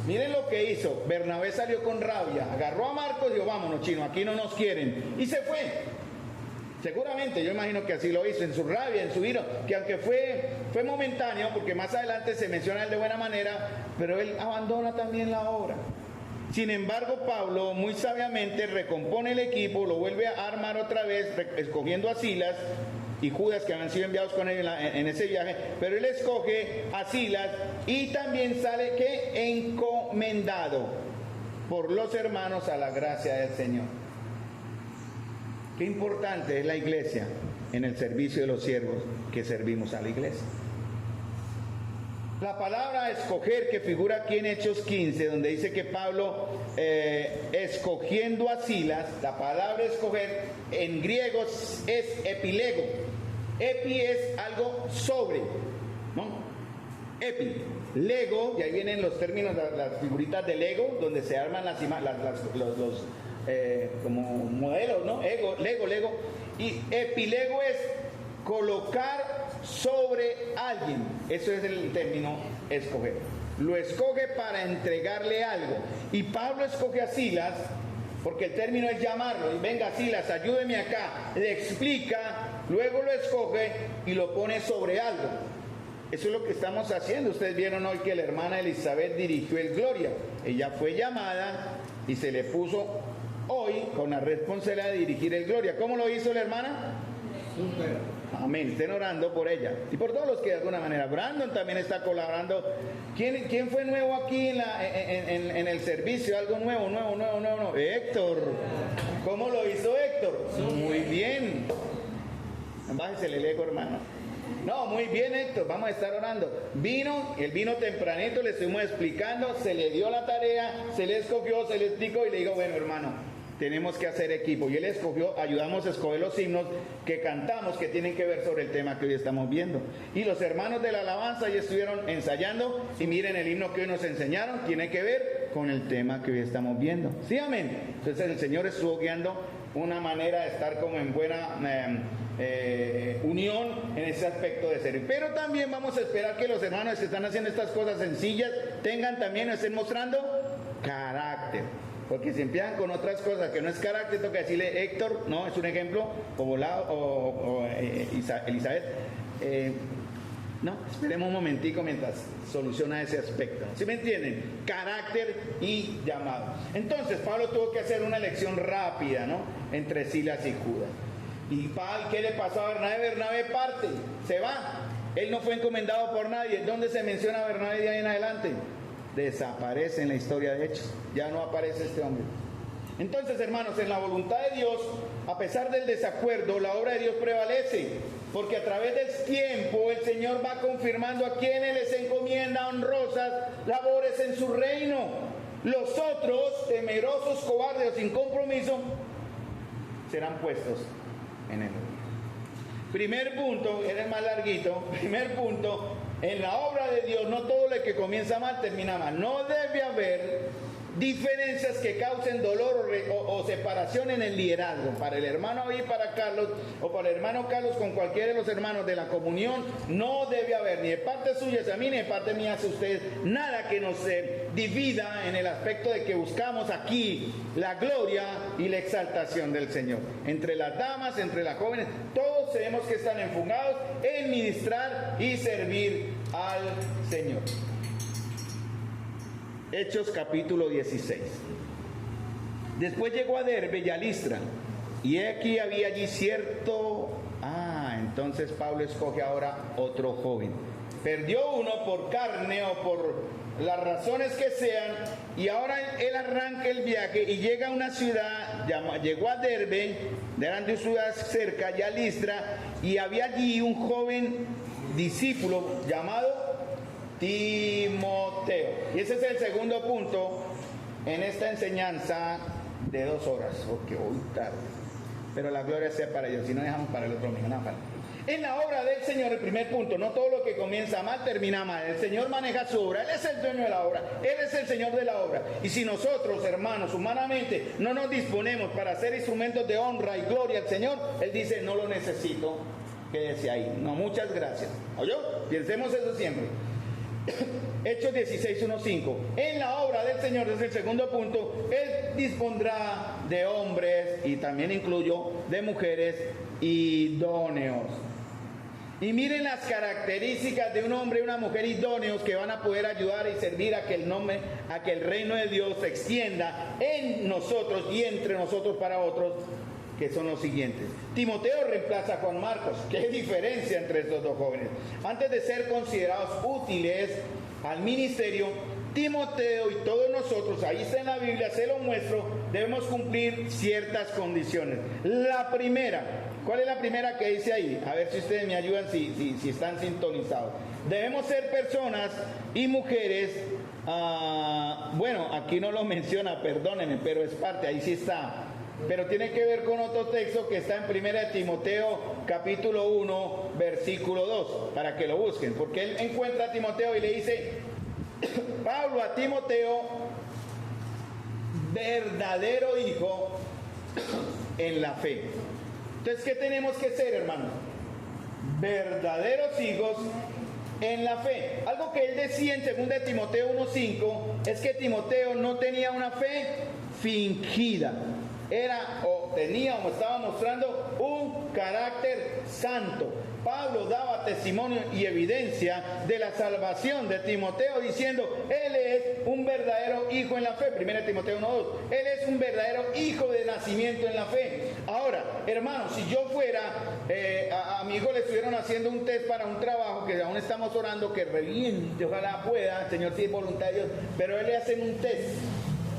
Miren lo que hizo. Bernabé salió con rabia, agarró a Marcos y dijo, vámonos, chino, aquí no nos quieren. Y se fue. Seguramente, yo imagino que así lo hizo, en su rabia, en su ira, que aunque fue momentáneo, porque más adelante se menciona él de buena manera, pero él abandona también la obra. Sin embargo, Pablo muy sabiamente recompone el equipo, lo vuelve a armar otra vez, escogiendo a Silas y Judas, que habían sido enviados con él en ese viaje, pero él escoge a Silas y también sale que encomendado por los hermanos a la gracia del Señor. Qué importante es la iglesia en el servicio de los siervos que servimos a la iglesia. La palabra escoger, que figura aquí en Hechos 15, donde dice que Pablo escogiendo a Silas, la palabra escoger en griego es epilego. Epi es algo sobre, ¿no? Epi, lego, y ahí vienen los términos, las figuritas de Lego, donde se arman los como modelos, ¿no? Lego. Y epilego es colocar sobre alguien. Eso es el término escoger. Lo escoge para entregarle algo. Y Pablo escoge a Silas, porque el término es llamarlo. Y venga Silas, ayúdeme acá. Le explica, luego lo escoge y lo pone sobre algo. Eso es lo que estamos haciendo. Ustedes vieron hoy que la hermana Elizabeth dirigió el Gloria. Ella fue llamada y se le puso hoy con la responsabilidad de dirigir el Gloria. ¿Cómo lo hizo la hermana? Súper. Amén, estén orando por ella y por todos los que de alguna manera. Brandon también está colaborando. ¿Quién fue nuevo aquí en el servicio? Algo nuevo. Héctor. ¿Cómo lo hizo Héctor? Muy bien. Bájese el ego, hermano. No, muy bien, Héctor, vamos a estar orando. Él vino tempranito, le estuvimos explicando, se le dio la tarea, se le escogió, se le explicó y le digo, bueno, hermano, tenemos que hacer equipo. Y él escogió, ayudamos a escoger los himnos que cantamos, que tienen que ver sobre el tema que hoy estamos viendo. Y los hermanos de la alabanza ya estuvieron ensayando, y miren el himno que hoy nos enseñaron, tiene que ver con el tema que hoy estamos viendo. ¿Sí, amén? Entonces el Señor estuvo guiando una manera de estar como en buena unión en ese aspecto de servir. Pero también vamos a esperar que los hermanos que están haciendo estas cosas sencillas tengan también, estén mostrando carácter. Porque si empiezan con otras cosas que no es carácter, toca decirle Héctor, no, es un ejemplo, o Elizabeth. No, esperemos un momentico mientras soluciona ese aspecto. ¿Sí me entienden? Carácter y llamado. Entonces Pablo tuvo que hacer una elección rápida, ¿no? Entre Silas y Judas. ¿Y qué le pasó a Bernabé? Bernabé parte, se va. Él no fue encomendado por nadie. ¿Dónde se menciona a Bernabé de ahí en adelante? Desaparece en la historia de Hechos. Ya no aparece este hombre. Entonces, hermanos, en la voluntad de Dios, a pesar del desacuerdo, la obra de Dios prevalece, porque a través del tiempo el Señor va confirmando a quienes les encomienda honrosas labores en su reino. Los otros, temerosos, cobardes o sin compromiso, serán puestos en el reino. Primer punto, era el más larguito. Primer punto, en la obra de Dios no todo lo que comienza mal termina mal. No debe haber diferencias que causen dolor o separación en el liderazgo. Para el hermano David, para Carlos, o para el hermano Carlos con cualquiera de los hermanos de la comunión, no debe haber ni de parte suya hacia mí, ni de parte mía hacia ustedes, nada que nos divida en el aspecto de que buscamos aquí la gloria y la exaltación del Señor. Entre las damas, entre las jóvenes, todos tenemos que estar enfocados en ministrar y servir al Señor. Hechos capítulo 16. Después llegó a Derbe y a Listra, y aquí había allí cierto... entonces Pablo escoge ahora otro joven. Perdió uno por carne o por las razones que sean, y ahora él arranca el viaje y llega a una ciudad, llegó a Derbe, eran de ciudad cerca, y a Listra, y había allí un joven discípulo llamado Timoteo. Y ese es el segundo punto en esta enseñanza de 2 horas, porque hoy tarde, pero la gloria sea para Dios. Si no, dejamos para el otro domingo. En la obra del Señor, el primer punto, no todo lo que comienza mal termina mal. El Señor maneja su obra, Él es el dueño de la obra, Él es el Señor de la obra. Y si nosotros, hermanos, humanamente no nos disponemos para ser instrumentos de honra y gloria al Señor, Él dice, no lo necesito, quédese ahí. No, muchas gracias. ¿Oyó? Pensemos eso siempre. Hechos 16, 1, 5. En la obra del Señor, desde el segundo punto, Él dispondrá de hombres, y también incluyó de mujeres, idóneos. Y miren las características de un hombre y una mujer idóneos que van a poder ayudar y servir a que el reino de Dios se extienda en nosotros y entre nosotros para otros, que son los siguientes. Timoteo reemplaza a Juan Marcos. ¿Qué diferencia entre estos dos jóvenes? Antes de ser considerados útiles al ministerio, Timoteo y todos nosotros, ahí está en la Biblia, se lo muestro, debemos cumplir ciertas condiciones. La primera, ¿cuál es la primera que dice ahí? A ver si ustedes me ayudan si están sintonizados. Debemos ser personas y mujeres, bueno, aquí no lo menciona, perdónenme, pero es parte, ahí sí está. Pero tiene que ver con otro texto que está en 1 Timoteo capítulo 1, versículo 2, para que lo busquen, porque él encuentra a Timoteo y le dice, Pablo a Timoteo, verdadero hijo en la fe. Entonces, ¿qué tenemos que ser, hermanos? Verdaderos hijos en la fe. Algo que él decía en 2 Timoteo 1:5 es que Timoteo no tenía una fe fingida. Era o tenía o estaba mostrando un carácter santo. Pablo daba testimonio y evidencia de la salvación de Timoteo diciendo, él es un verdadero hijo en la fe. 1 Timoteo 1:2. Él es un verdadero hijo de nacimiento en la fe. Ahora, hermanos, si yo fuera, a mi hijo le estuvieron haciendo un test para un trabajo que aún estamos orando que reviente, ojalá pueda, el Señor, si es voluntad de Dios, pero él le hacen un test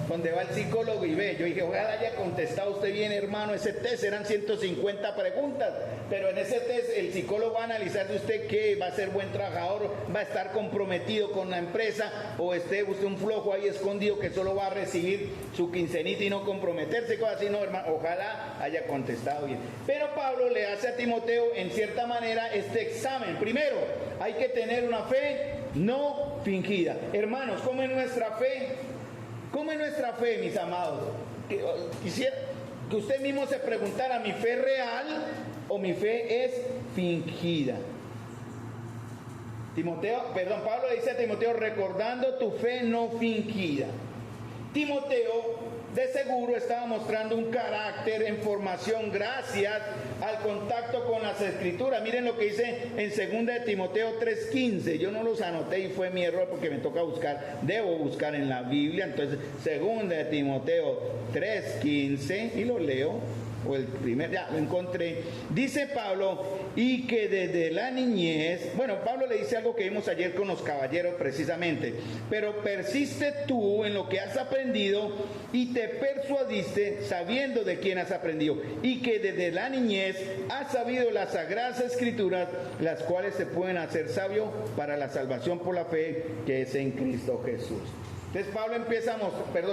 donde va el psicólogo y ve, yo dije, ojalá haya contestado usted bien, hermano, ese test eran 150 preguntas, pero en ese test el psicólogo va a analizar de usted que va a ser buen trabajador, va a estar comprometido con la empresa, o esté usted un flojo ahí escondido que solo va a recibir su quincenita y no comprometerse, cosas así. No, hermano, ojalá haya contestado bien. Pero Pablo le hace a Timoteo en cierta manera este examen. Primero, hay que tener una fe no fingida. Hermanos, ¿cómo es nuestra fe? ¿Cómo es nuestra fe, mis amados? Quisiera que usted mismo se preguntara, ¿mi fe es real o mi fe es fingida? Pablo le dice a Timoteo, recordando tu fe no fingida. Timoteo, de seguro, estaba mostrando un carácter en formación gracias al contacto con las Escrituras. Miren lo que dice en 2 Timoteo 3:15. Yo no los anoté y fue mi error porque me toca buscar. Debo buscar en la Biblia. Entonces, 2 Timoteo 3:15, y lo leo. O el primer, ya lo encontré. Dice Pablo, y que desde la niñez, bueno, Pablo le dice algo que vimos ayer con los caballeros precisamente, pero persiste tú en lo que has aprendido y te persuadiste sabiendo de quién has aprendido, y que desde la niñez has sabido las sagradas escrituras, las cuales te pueden hacer sabio para la salvación por la fe que es en Cristo Jesús. Entonces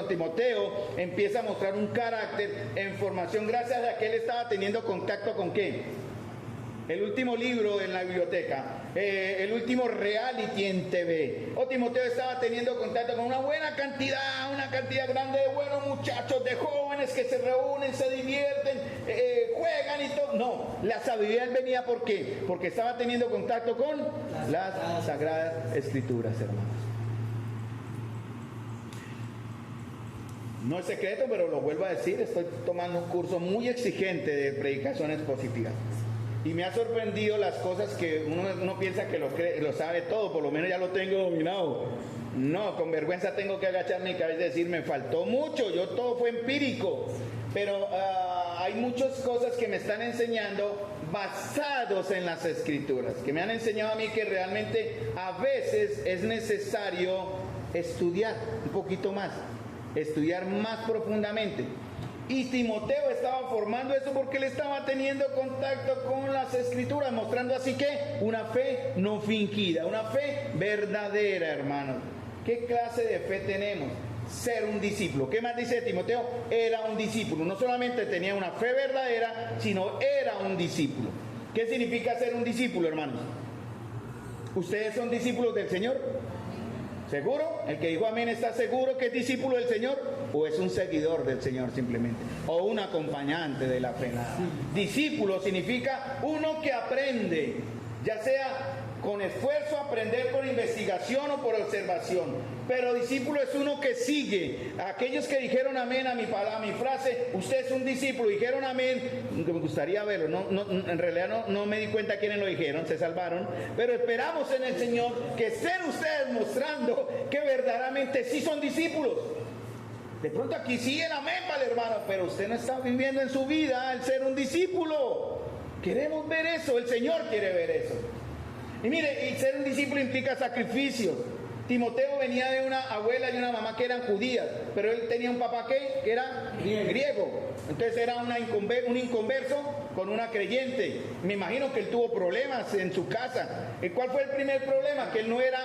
Timoteo empieza a mostrar un carácter en formación gracias a que él estaba teniendo contacto con ¿qué? El último libro en la biblioteca, el último reality en TV. Timoteo estaba teniendo contacto con una cantidad grande de buenos muchachos, de jóvenes que se reúnen, se divierten, juegan y todo. No, la sabiduría venía ¿por qué? Porque estaba teniendo contacto con las sagradas escrituras, hermanos. No es secreto, pero lo vuelvo a decir, estoy tomando un curso muy exigente de predicaciones positivas. Y me ha sorprendido las cosas que uno piensa que lo sabe todo, por lo menos ya lo tengo dominado. No, con vergüenza tengo que agachar mi cabeza y decir, me faltó mucho, todo fue empírico. Pero hay muchas cosas que me están enseñando basados en las Escrituras, que me han enseñado a mí que realmente a veces es necesario estudiar un poquito más. Estudiar más profundamente. Y Timoteo estaba formando eso porque él estaba teniendo contacto con las Escrituras, mostrando así que una fe no fingida, una fe verdadera, hermanos. ¿Qué clase de fe tenemos? Ser un discípulo. ¿Qué más dice Timoteo? Era un discípulo. No solamente tenía una fe verdadera, sino era un discípulo. ¿Qué significa ser un discípulo, hermanos? ¿Ustedes son discípulos del Señor? ¿Seguro? El que dijo amén, ¿está seguro que es discípulo del Señor? ¿O es un seguidor del Señor simplemente? ¿O un acompañante de la fe? Discípulo significa uno que aprende. ya sea con esfuerzo, aprender por investigación o por observación. Pero discípulo es uno que sigue. Aquellos que dijeron amén a mi frase, usted es un discípulo, dijeron amén, me gustaría verlo, en realidad no me di cuenta quiénes lo dijeron, se salvaron, pero esperamos en el Señor que estén ustedes mostrando que verdaderamente sí son discípulos. De pronto aquí siguen amén para el hermano, pero usted no está viviendo en su vida el ser un discípulo. Queremos ver eso, el Señor quiere ver eso. Y mire, y ser un discípulo implica sacrificios. Timoteo venía de una abuela y una mamá que eran judías, pero él tenía un papá que era griego. Entonces era un inconverso con una creyente. Me imagino que él tuvo problemas en su casa. ¿Y cuál fue el primer problema? Que él no era,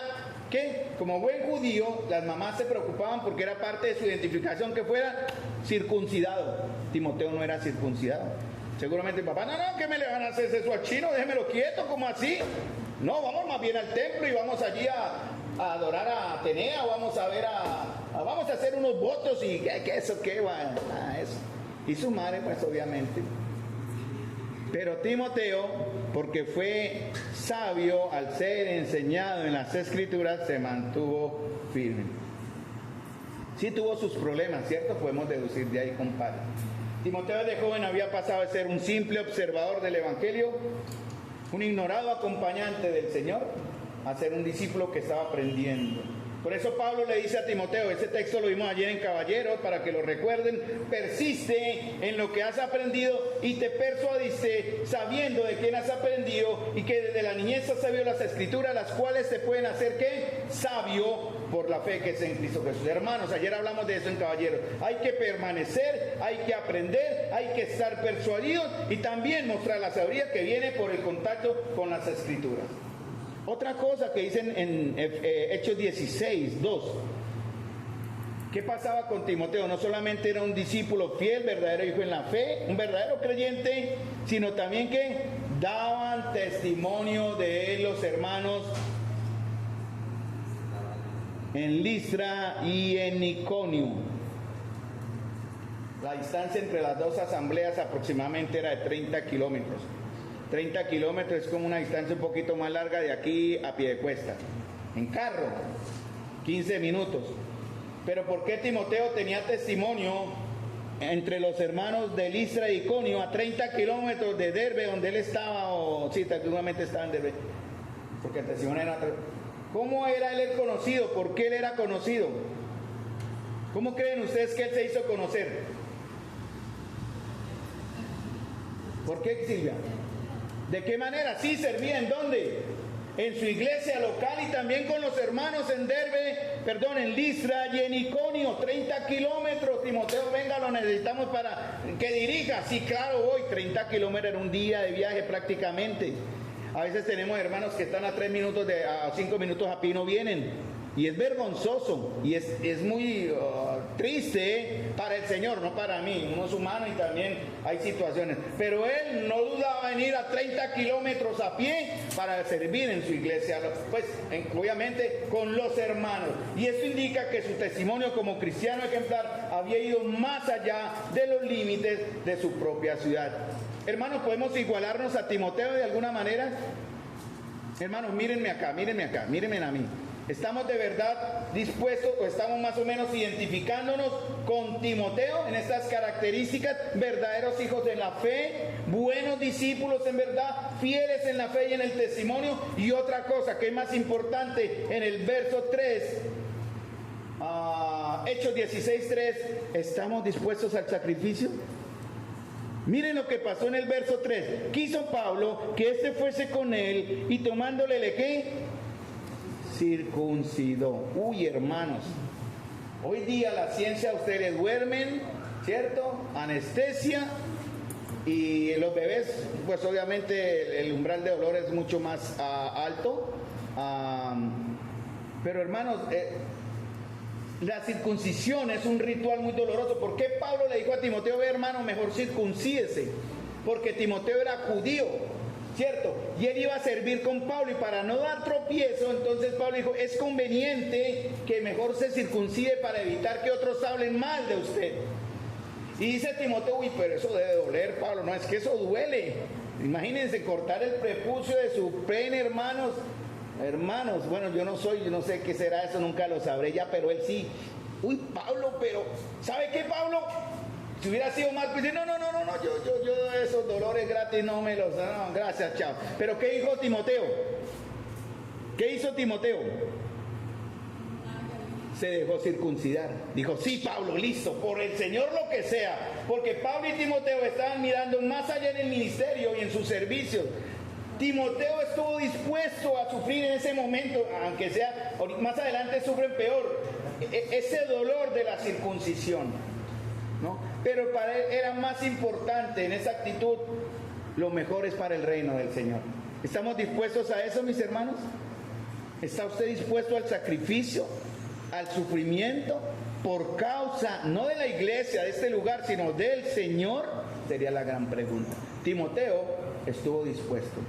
¿qué? Como buen judío, las mamás se preocupaban porque era parte de su identificación que fuera circuncidado. Timoteo no era circuncidado. Seguramente el papá, no, ¿qué me le van a hacer eso al chino? Déjemelo quieto, ¿cómo así? No, vamos más bien al templo y vamos allí a adorar a Atenea, vamos a ver vamos a hacer unos votos y ¿qué eso qué va? Eso. Y su madre, pues obviamente. Pero Timoteo, porque fue sabio al ser enseñado en las Escrituras, se mantuvo firme. Sí tuvo sus problemas, ¿cierto? Podemos deducir de ahí, compadre. Timoteo de joven había pasado de ser un simple observador del Evangelio, un ignorado acompañante del Señor, a ser un discípulo que estaba aprendiendo. Por eso Pablo le dice a Timoteo, ese texto lo vimos ayer en Caballeros, para que lo recuerden, persiste en lo que has aprendido y te persuadiste sabiendo de quién has aprendido y que desde la niñez has sabido las Escrituras, las cuales te pueden hacer ¿qué? Sabio por la fe que es en Cristo Jesús. Hermanos, ayer hablamos de eso en Caballeros. Hay que permanecer, hay que aprender, hay que estar persuadidos y también mostrar la sabiduría que viene por el contacto con las Escrituras. Otra cosa que dicen en Hechos 16, 2. ¿Qué pasaba con Timoteo? No solamente era un discípulo fiel, verdadero hijo en la fe, un verdadero creyente, sino también que daban testimonio de él los hermanos en Listra y en Iconio. La distancia entre las dos asambleas aproximadamente era de 30 kilómetros. 30 kilómetros es como una distancia un poquito más larga de aquí a Piedecuesta. En carro, 15 minutos. Pero ¿por qué Timoteo tenía testimonio entre los hermanos de Listra y Iconio a 30 kilómetros de Derbe, donde él estaba? O sí, seguramente estaba en Derbe. Porque el testimonio era... ¿Cómo era él conocido? ¿Por qué él era conocido? ¿Cómo creen ustedes que él se hizo conocer? ¿Por qué, Silvia? ¿De qué manera? Sí, servía ¿en dónde? En su iglesia local y también con los hermanos en en Listra y en Iconio, 30 kilómetros. Timoteo, venga, lo necesitamos para que dirija. Sí, claro, voy. 30 kilómetros en un día de viaje prácticamente. A veces tenemos hermanos que están a 3 minutos, a 5 minutos a pie y no vienen. Y es vergonzoso y es muy triste para el Señor, no para mí. Uno es humano y también hay situaciones. Pero él no dudaba en ir a 30 kilómetros a pie para servir en su iglesia, pues obviamente con los hermanos. Y eso indica que su testimonio como cristiano ejemplar había ido más allá de los límites de su propia ciudad. Hermanos, ¿podemos igualarnos a Timoteo de alguna manera? Hermanos, mírenme acá, mírenme a mí. ¿Estamos de verdad dispuestos o estamos más o menos identificándonos con Timoteo en estas características? Verdaderos hijos de la fe, buenos discípulos en verdad, fieles en la fe y en el testimonio. Y otra cosa que es más importante, en el verso 3, Hechos 16:3, ¿estamos dispuestos al sacrificio? Miren lo que pasó en el verso 3. Quiso Pablo que éste fuese con él y tomándole ¿le qué? Circuncidó. Uy, hermanos, hoy día la ciencia, ustedes duermen, ¿cierto? Anestesia, y los bebés, pues obviamente el umbral de dolor es mucho más alto. Pero hermanos, la circuncisión es un ritual muy doloroso. ¿Por qué Pablo le dijo a Timoteo, ve hermano, mejor circuncídese? Porque Timoteo era judío, ¿cierto? Y él iba a servir con Pablo, y para no dar tropiezo, entonces Pablo dijo, es conveniente que mejor se circuncide para evitar que otros hablen mal de usted. Y dice Timoteo, uy, pero eso debe doler, Pablo. No, es que eso duele. Imagínense cortar el prepucio de su pene, hermanos. Hermanos, bueno, yo no sé qué será eso, nunca lo sabré ya, pero él sí. Uy, Pablo, pero, ¿sabe qué, Pablo? Si hubiera sido más, pues no, yo esos dolores gratis no me los... No, gracias, chao. Pero ¿qué dijo Timoteo? ¿Qué hizo Timoteo? Se dejó circuncidar. Dijo, sí, Pablo, listo, por el Señor lo que sea. Porque Pablo y Timoteo estaban mirando más allá en el ministerio y en sus servicios. Timoteo estuvo dispuesto a sufrir en ese momento, aunque sea, más adelante sufren peor, ese dolor de la circuncisión, ¿no? Pero para él era más importante en esa actitud, lo mejor es para el reino del Señor. ¿Estamos dispuestos a eso, mis hermanos? ¿Está usted dispuesto al sacrificio, al sufrimiento, por causa, no de la iglesia, de este lugar, sino del Señor? Sería la gran pregunta. Timoteo estuvo dispuesto.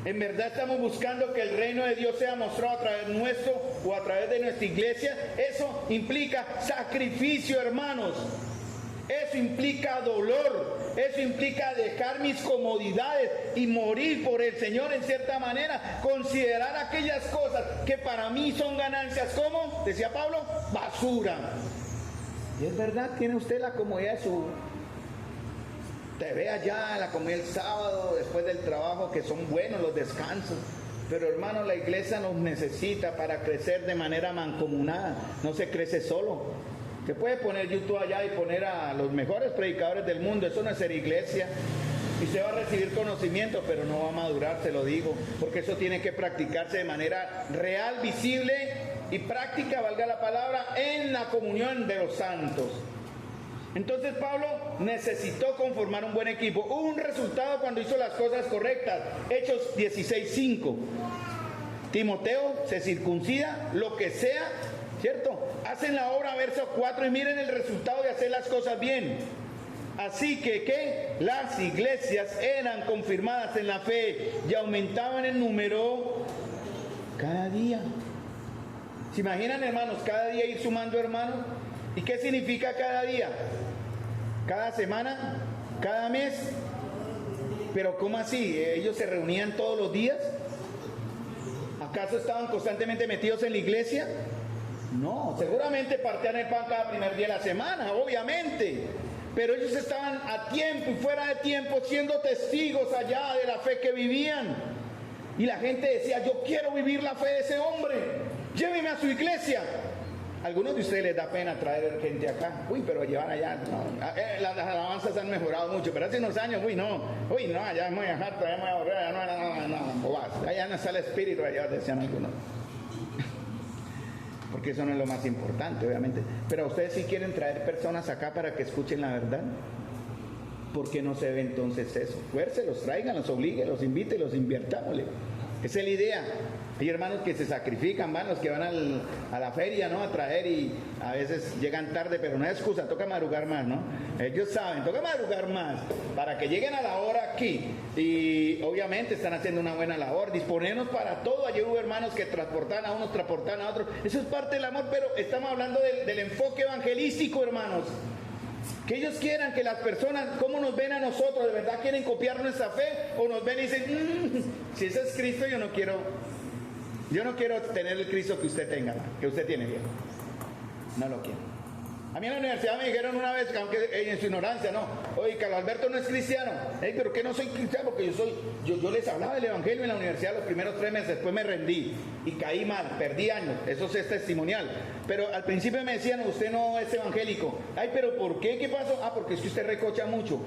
¿En verdad estamos buscando que el reino de Dios sea mostrado a través nuestro o a través de nuestra iglesia? Eso implica sacrificio, hermanos. Eso implica dolor. Eso implica dejar mis comodidades y morir por el Señor en cierta manera. Considerar aquellas cosas que para mí son ganancias, como decía Pablo, basura. Y es verdad, tiene usted la comodidad de su TV allá, la comida el sábado, después del trabajo, que son buenos los descansos. Pero hermano, la iglesia nos necesita para crecer de manera mancomunada. No se crece solo. Se puede poner YouTube allá y poner a los mejores predicadores del mundo. Eso no es ser iglesia. Y se va a recibir conocimiento, pero no va a madurar, se lo digo. Porque eso tiene que practicarse de manera real, visible y práctica, valga la palabra, en la comunión de los santos. Entonces Pablo necesitó conformar un buen equipo. Hubo un resultado cuando hizo las cosas correctas. Hechos 16:5. Timoteo se circuncida, lo que sea, ¿cierto? Hacen la obra, verso 4, y miren el resultado de hacer las cosas bien. Así que, ¿qué? Las iglesias eran confirmadas en la fe y aumentaban en número cada día. ¿Se imaginan, hermanos, cada día ir sumando, hermanos? ¿Y qué significa cada día? ¿Cada semana? ¿Cada mes? Pero ¿cómo así? ¿Ellos se reunían todos los días? ¿Acaso estaban constantemente metidos en la iglesia? No, seguramente partían el pan cada primer día de la semana, obviamente. Pero ellos estaban a tiempo y fuera de tiempo siendo testigos allá de la fe que vivían. Y la gente decía, yo quiero vivir la fe de ese hombre, lléveme a su iglesia. Algunos de ustedes les da pena traer gente acá. Uy, pero llevar allá, no. Las alabanzas han mejorado mucho, pero hace unos años, allá me voy a dejar, allá me voy a volver, no, allá no está el espíritu, allá decían algunos. Porque eso no es lo más importante, obviamente. Pero ustedes sí quieren traer personas acá para que escuchen la verdad. ¿Por qué no se ve entonces eso? Fuércelos, tráiganlos, oblíguenlos, invítenlos, invirtámosle. Esa es la idea. Hay hermanos que se sacrifican, van los que van a la feria, ¿no? A traer y a veces llegan tarde, pero no hay excusa, toca madrugar más, ¿no? Ellos saben, toca madrugar más para que lleguen a la hora aquí. Y obviamente están haciendo una buena labor, disponernos para todo. Ayer hubo hermanos que transportan a unos, transportan a otros. Eso es parte del amor, pero estamos hablando del enfoque evangelístico, hermanos. Que ellos quieran que las personas, ¿cómo nos ven a nosotros? ¿De verdad quieren copiar nuestra fe? ¿O nos ven y dicen, si ese es Cristo, yo no quiero tener el Cristo que usted tenga, que usted tiene, bien? No lo quiero. A mí en la universidad me dijeron una vez, aunque en su ignorancia, no, oye, Carlos Alberto no es cristiano. Pero que no soy cristiano, porque yo les hablaba del evangelio en la universidad los primeros 3 meses, después me rendí y caí mal, perdí años, eso es testimonial. Pero al principio me decían, usted no es evangélico. Ay, pero ¿por qué? ¿Qué pasó? Porque es que usted recocha mucho.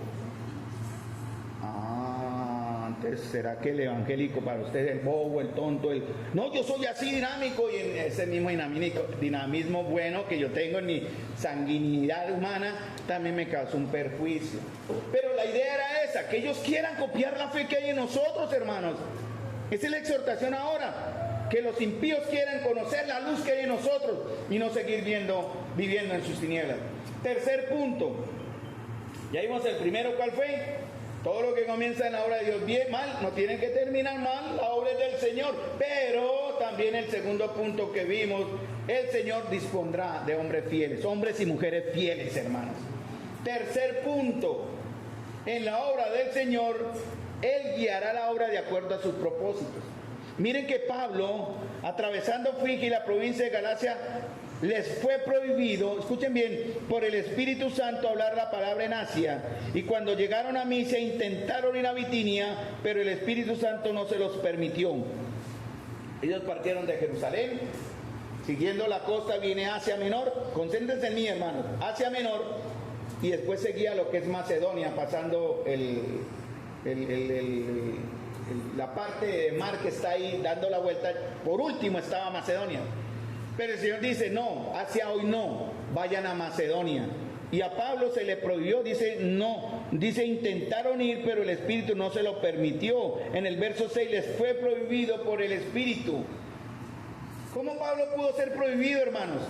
Entonces, ¿será que el evangélico para usted es el bobo, el tonto, No, yo soy así dinámico, y en ese mismo dinamismo bueno que yo tengo en mi sanguinidad humana, también me causa un perjuicio. Pero la idea era esa, que ellos quieran copiar la fe que hay en nosotros, hermanos. Esa es la exhortación ahora, que los impíos quieran conocer la luz que hay en nosotros y no seguir viviendo en sus tinieblas. Tercer punto, ya vimos el primero, ¿cuál fue? Todo lo que comienza en la obra de Dios bien, mal, no tiene que terminar mal, la obra es del Señor. Pero también el segundo punto que vimos, el Señor dispondrá de hombres fieles, hombres y mujeres fieles, hermanos. Tercer punto, en la obra del Señor Él guiará la obra de acuerdo a sus propósitos. Miren que Pablo, atravesando Frigia y la provincia de Galacia, les fue prohibido, escuchen bien, por el Espíritu Santo hablar la palabra en Asia. Y cuando llegaron a Misia intentaron ir a Bitinia, pero el Espíritu Santo no se los permitió. Ellos partieron de Jerusalén, siguiendo la costa viene Asia Menor. Concéntrense en mí, hermanos. Asia Menor, y después seguía lo que es Macedonia, pasando la parte de mar que está ahí dando la vuelta. Por último estaba Macedonia. Pero el Señor dice, no, hacia hoy no, vayan a Macedonia. Y a Pablo se le prohibió, dice, no, dice, intentaron ir, pero el Espíritu no se lo permitió. En el verso 6, les fue prohibido por el Espíritu. ¿Cómo Pablo pudo ser prohibido, hermanos?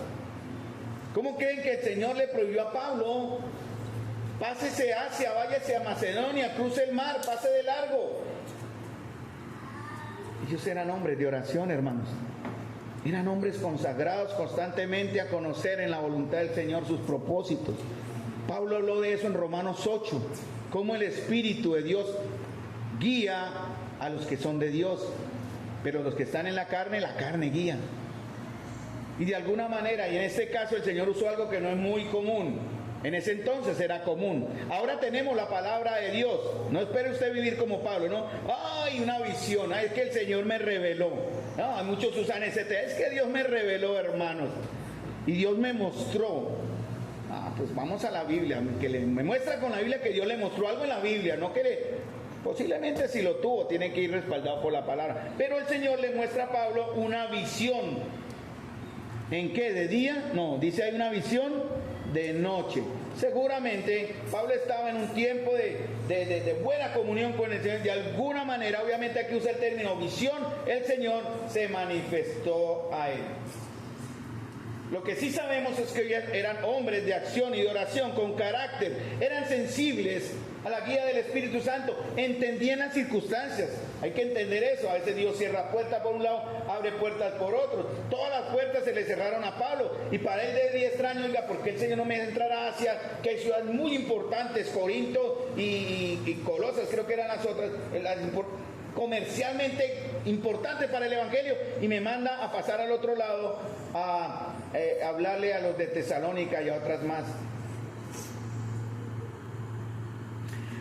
¿Cómo creen que el Señor le prohibió a Pablo? Pásese a Asia, váyase a Macedonia, cruce el mar, pase de largo. Ellos eran hombres de oración, hermanos. Eran hombres consagrados constantemente a conocer en la voluntad del Señor sus propósitos. Pablo habló de eso en Romanos 8, cómo el Espíritu de Dios guía a los que son de Dios, pero los que están en la carne guía. Y de alguna manera, y en este caso el Señor usó algo que no es muy común. En ese entonces era común. Ahora tenemos la palabra de Dios. No espere usted vivir como Pablo, ¿no? ¡Ay, una visión! ¡Ay, es que el Señor me reveló! No, muchos usan ese tema. Es que Dios me reveló, hermanos. Y Dios me mostró. Pues vamos a la Biblia. Me muestra con la Biblia que Dios le mostró algo en la Biblia. No que posiblemente si lo tuvo, tiene que ir respaldado por la palabra. Pero el Señor le muestra a Pablo una visión. ¿En qué? ¿De día? No, dice hay una visión de noche. Seguramente Pablo estaba en un tiempo de buena comunión con el Señor. De alguna manera, obviamente aquí usa el término visión, el Señor se manifestó a él. Lo que sí sabemos es que eran hombres de acción y de oración con carácter, eran sensibles a la guía del Espíritu Santo, entendían las circunstancias. Hay que entender eso. A veces Dios cierra puertas por un lado, abre puertas por otro. Todas las puertas se le cerraron a Pablo, y para él de extraño, oiga, ¿por qué el Señor no me deja entrar a Asia? Que hay ciudades muy importantes, Corinto y Colosas, creo que eran las otras, comercialmente importantes para el Evangelio, y me manda a pasar al otro lado a hablarle a los de Tesalónica y a otras más.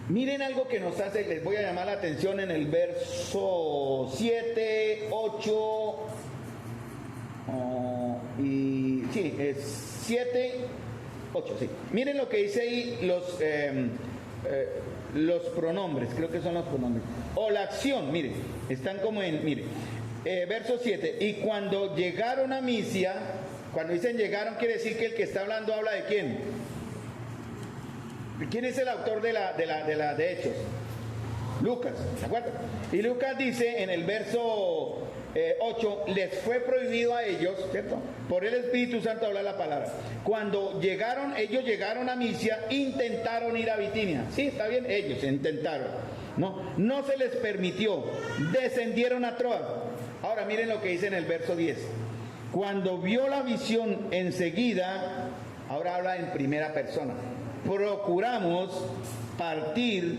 Miren algo que nos hace, les voy a llamar la atención en el verso 7, 8, y sí, es 7, 8, sí. Miren lo que dice ahí los pronombres, creo que son los pronombres. O la acción, miren, están como en, miren, verso 7, y cuando llegaron a Misia, cuando dicen llegaron quiere decir que el que está hablando habla de quién. ¿Quién es el autor de Hechos? Lucas, ¿de acuerdo? Y Lucas dice en el verso 8, les fue prohibido a ellos, ¿cierto?, por el Espíritu Santo hablar la palabra. Cuando ellos llegaron a Misia, intentaron ir a Bitinia. Sí, está bien, ellos intentaron. No se les permitió. Descendieron a Troas. Ahora miren lo que dice en el verso 10. Cuando vio la visión enseguida, ahora habla en primera persona, procuramos partir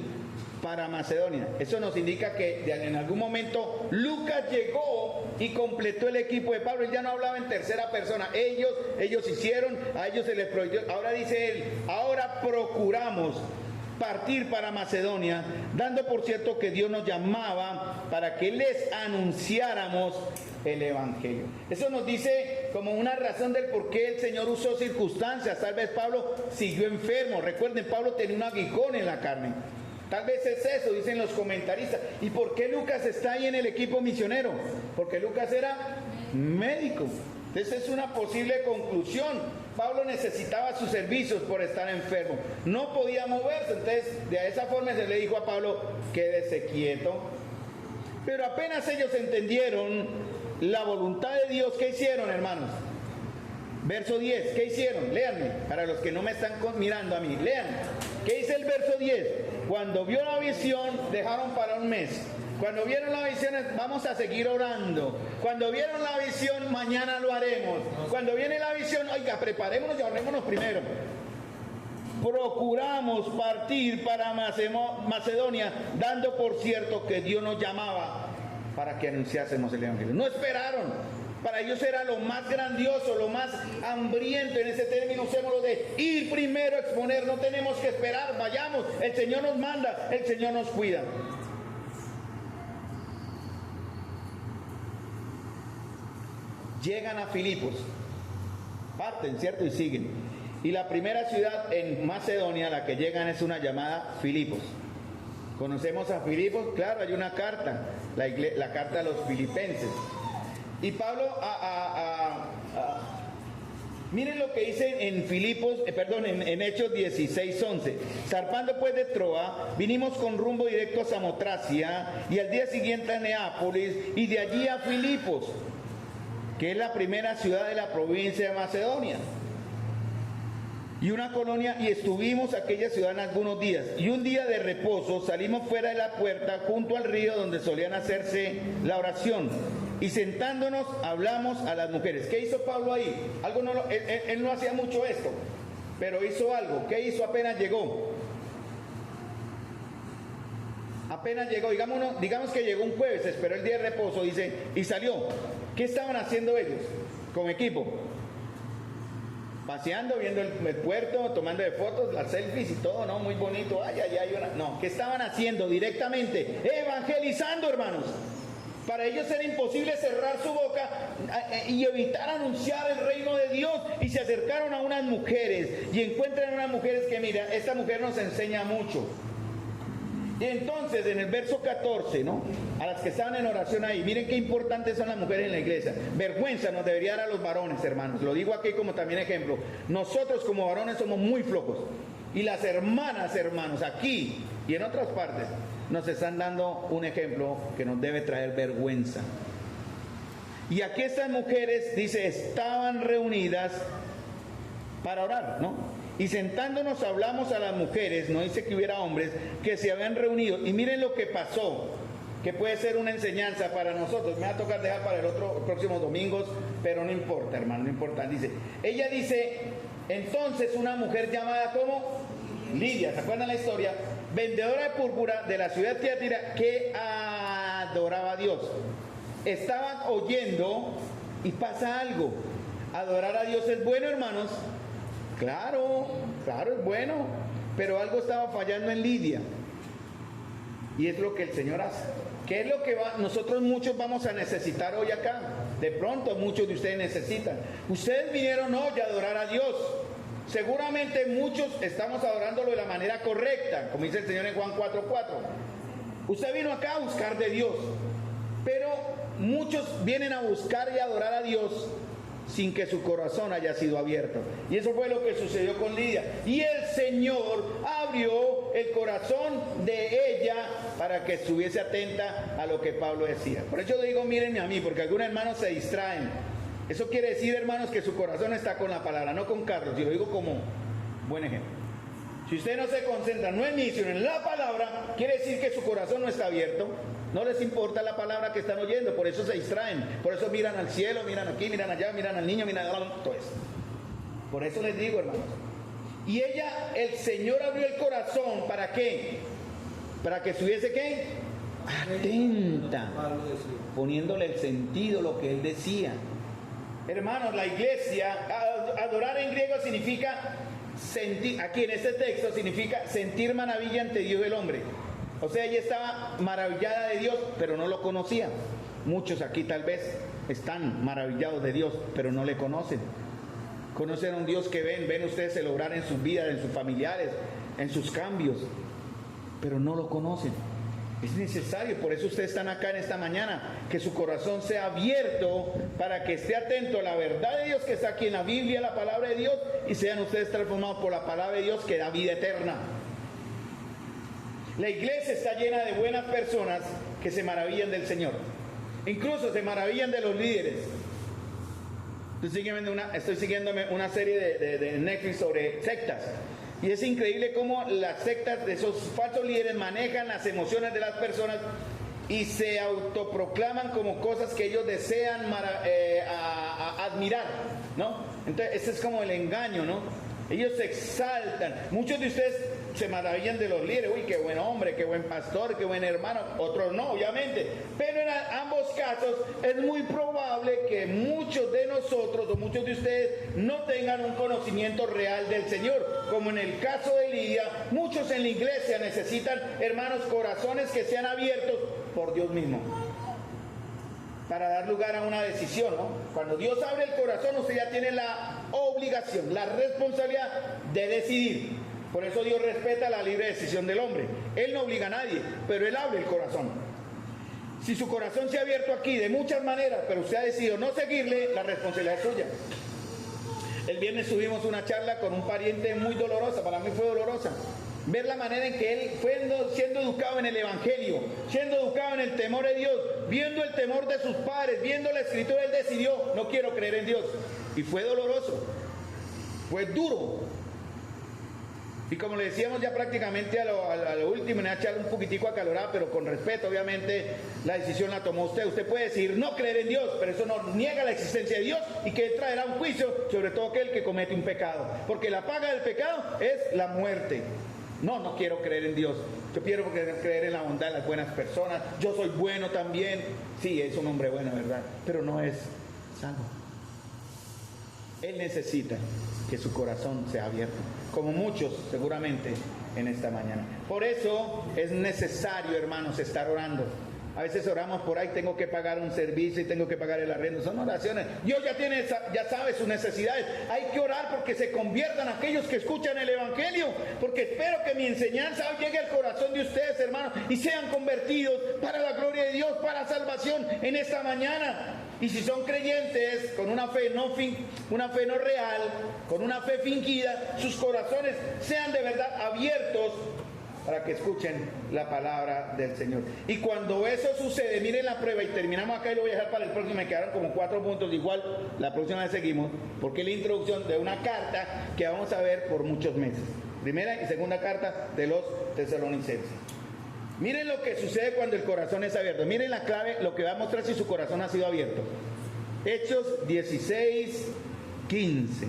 para Macedonia. Eso nos indica que en algún momento Lucas llegó y completó el equipo de Pablo. Él ya no hablaba en tercera persona. Ellos hicieron, a ellos se les prohibió. Ahora dice él, ahora procuramos partir para Macedonia, dando por cierto que Dios nos llamaba para que les anunciáramos el Evangelio. Eso nos dice como una razón del por qué el Señor usó circunstancias. Tal vez Pablo siguió enfermo. Recuerden, Pablo tenía un aguijón en la carne. Tal vez es eso, dicen los comentaristas. ¿Y por qué Lucas está ahí en el equipo misionero? Porque Lucas era médico. Entonces es una posible conclusión. Pablo necesitaba sus servicios por estar enfermo. No podía moverse. Entonces de esa forma se le dijo a Pablo, quédese quieto. Pero apenas ellos entendieron la voluntad de Dios, ¿qué hicieron, hermanos? Verso 10, ¿qué hicieron? Léanme, para los que no me están mirando a mí, lean. ¿Qué dice el verso 10? Cuando vio la visión, dejaron para un mes. Cuando vieron la visión, vamos a seguir orando. Cuando vieron la visión, mañana lo haremos. Cuando viene la visión, oiga, preparémonos y ahorrémonos primero. procuramos partir para Macedonia, dando por cierto que Dios nos llamaba para que anunciásemos el Evangelio. No esperaron. Para ellos era lo más grandioso, lo más hambriento, en ese término usémoslo de ir primero a exponer. No tenemos que esperar, vayamos, el Señor nos manda, el Señor nos cuida. Llegan a Filipos, parten, ¿cierto? Y siguen. Y la primera ciudad en Macedonia a la que llegan es una llamada Filipos. ¿Conocemos a Filipos? Claro, hay una carta, la carta a los filipenses. Y Pablo, miren lo que dice en Filipos, en Hechos 16:11. Zarpando pues de Troa, vinimos con rumbo directo a Samotracia y al día siguiente a Neápolis y de allí a Filipos, que es la primera ciudad de la provincia de Macedonia y una colonia, y estuvimos aquella ciudad en algunos días, y un día de reposo salimos fuera de la puerta junto al río donde solían hacerse la oración, y sentándonos hablamos a las mujeres. ¿Qué hizo Pablo ahí? Él no hacía mucho esto, pero hizo algo. ¿Qué hizo apenas llegó? Digamos que llegó un jueves, esperó el día de reposo, dice, y salió. ¿Qué estaban haciendo ellos como equipo? Paseando, viendo el puerto, tomando de fotos, las selfies y todo, ¿no? Muy bonito. No, ¿qué estaban haciendo directamente? Evangelizando, hermanos. Para ellos era imposible cerrar su boca y evitar anunciar el reino de Dios. Y se acercaron a unas mujeres y encuentran unas mujeres que, mira, esta mujer nos enseña mucho. Y entonces en el verso 14, ¿no? A las que estaban en oración ahí, miren qué importantes son las mujeres en la iglesia. Vergüenza nos debería dar a los varones, hermanos. Lo digo aquí como también ejemplo. Nosotros como varones somos muy flojos. Y las hermanas, hermanos, aquí y en otras partes, nos están dando un ejemplo que nos debe traer vergüenza. Y aquí estas mujeres, dice, estaban reunidas para orar, ¿no? Y sentándonos hablamos a las mujeres, no dice que hubiera hombres, que se habían reunido. Y miren lo que pasó, que puede ser una enseñanza para nosotros. Me va a tocar dejar para los próximos domingos, pero no importa, hermano, no importa. Ella dice, entonces una mujer llamada como Lidia, ¿se acuerdan la historia? Vendedora de púrpura de la ciudad de Tiatira, que adoraba a Dios. Estaban oyendo y pasa algo. Adorar a Dios es bueno, hermanos. Claro, es bueno, pero algo estaba fallando en Lidia. Y es lo que el Señor hace. ¿Qué es lo que nosotros muchos vamos a necesitar hoy acá? De pronto muchos de ustedes necesitan. Ustedes vinieron hoy a adorar a Dios. Seguramente muchos estamos adorándolo de la manera correcta, como dice el Señor en Juan 4:4. Usted vino acá a buscar de Dios, pero muchos vienen a buscar y adorar a Dios sin que su corazón haya sido abierto. Y eso fue lo que sucedió con Lidia. Y el Señor abrió el corazón de ella para que estuviese atenta a lo que Pablo decía. Por eso digo, mírenme a mí, porque algunos hermanos se distraen. Eso quiere decir, hermanos, que su corazón está con la palabra, no con Carlos. Y lo digo como buen ejemplo. Si usted no se concentra, no en mí, sino en la palabra, quiere decir que su corazón no está abierto. No les importa la palabra que están oyendo, por eso se distraen. Por eso miran al cielo, miran aquí, miran allá, miran al niño, miran a todo eso. Por eso les digo, hermanos. Y el Señor abrió el corazón, ¿para qué? Para que estuviese, ¿qué? Atenta. Poniéndole el sentido, lo que él decía. Hermanos, la iglesia, adorar en griego significa sentir, aquí en este texto significa sentir maravilla ante Dios del hombre. O sea, ella estaba maravillada de Dios, pero no lo conocía. Muchos aquí tal vez están maravillados de Dios, pero no le conocen. Conocen a un Dios que ven ustedes el obrar en sus vidas, en sus familiares, en sus cambios, pero no lo conocen. Es necesario, por eso ustedes están acá en esta mañana, que su corazón sea abierto para que esté atento a la verdad de Dios que está aquí en la Biblia, la palabra de Dios, y sean ustedes transformados por la palabra de Dios que da vida eterna. La iglesia está llena de buenas personas que se maravillan del Señor. Incluso se maravillan de los líderes. Estoy siguiéndome una serie de Netflix sobre sectas. Y es increíble cómo las sectas de esos falsos líderes manejan las emociones de las personas y se autoproclaman como cosas que ellos desean admirar, ¿no? Entonces, ese es como el engaño, ¿no? Ellos se exaltan. Muchos de ustedes se maravillan de los líderes. Uy, qué buen hombre, qué buen pastor, qué buen hermano. Otros no, obviamente. Pero en ambos casos es muy probable que muchos de nosotros o muchos de ustedes no tengan un conocimiento real del Señor. Como en el caso de Lidia, muchos en la iglesia necesitan, hermanos, corazones que sean abiertos por Dios mismo, para dar lugar a una decisión, ¿no? Cuando Dios abre el corazón, usted ya tiene la obligación, la responsabilidad de decidir. Por eso Dios respeta la libre decisión del hombre. Él no obliga a nadie, pero Él abre el corazón. Si su corazón se ha abierto aquí de muchas maneras, pero usted ha decidido no seguirle, la responsabilidad es suya. El viernes tuvimos una charla con un pariente muy dolorosa, para mí fue dolorosa. Ver la manera en que él fue siendo educado en el Evangelio, siendo educado en el temor de Dios, viendo el temor de sus padres, viendo la Escritura, él decidió, no quiero creer en Dios. Y fue doloroso, fue duro. Y como le decíamos ya prácticamente a lo último, en una charla un poquitico acalorada, pero con respeto, obviamente, la decisión la tomó usted. Usted puede decir no creer en Dios, pero eso no niega la existencia de Dios y que Él traerá un juicio sobre todo aquel que comete un pecado. Porque la paga del pecado es la muerte. No quiero creer en Dios. Yo quiero creer en la bondad de las buenas personas. Yo soy bueno también. Sí, es un hombre bueno, ¿verdad? Pero no es salvo. Él necesita que su corazón sea abierto, como muchos seguramente en esta mañana. Por eso es necesario, hermanos, estar orando. A veces oramos por ahí, tengo que pagar un servicio y tengo que pagar el arriendo. Son oraciones. Dios ya sabe sus necesidades. Hay que orar porque se conviertan aquellos que escuchan el Evangelio. Porque espero que mi enseñanza llegue al corazón de ustedes, hermanos, y sean convertidos para la gloria de Dios, para salvación en esta mañana. Y si son creyentes con una fe no real, con una fe fingida, sus corazones sean de verdad abiertos para que escuchen la palabra del Señor. Y cuando eso sucede, miren la prueba, y terminamos acá y lo voy a dejar para el próximo, me quedaron como 4 puntos, igual la próxima vez seguimos, porque es la introducción de una carta que vamos a ver por muchos meses. Primera y segunda carta de los tesalonicenses. Miren lo que sucede cuando el corazón es abierto. Miren la clave, lo que va a mostrar si su corazón ha sido abierto. Hechos 16, 15.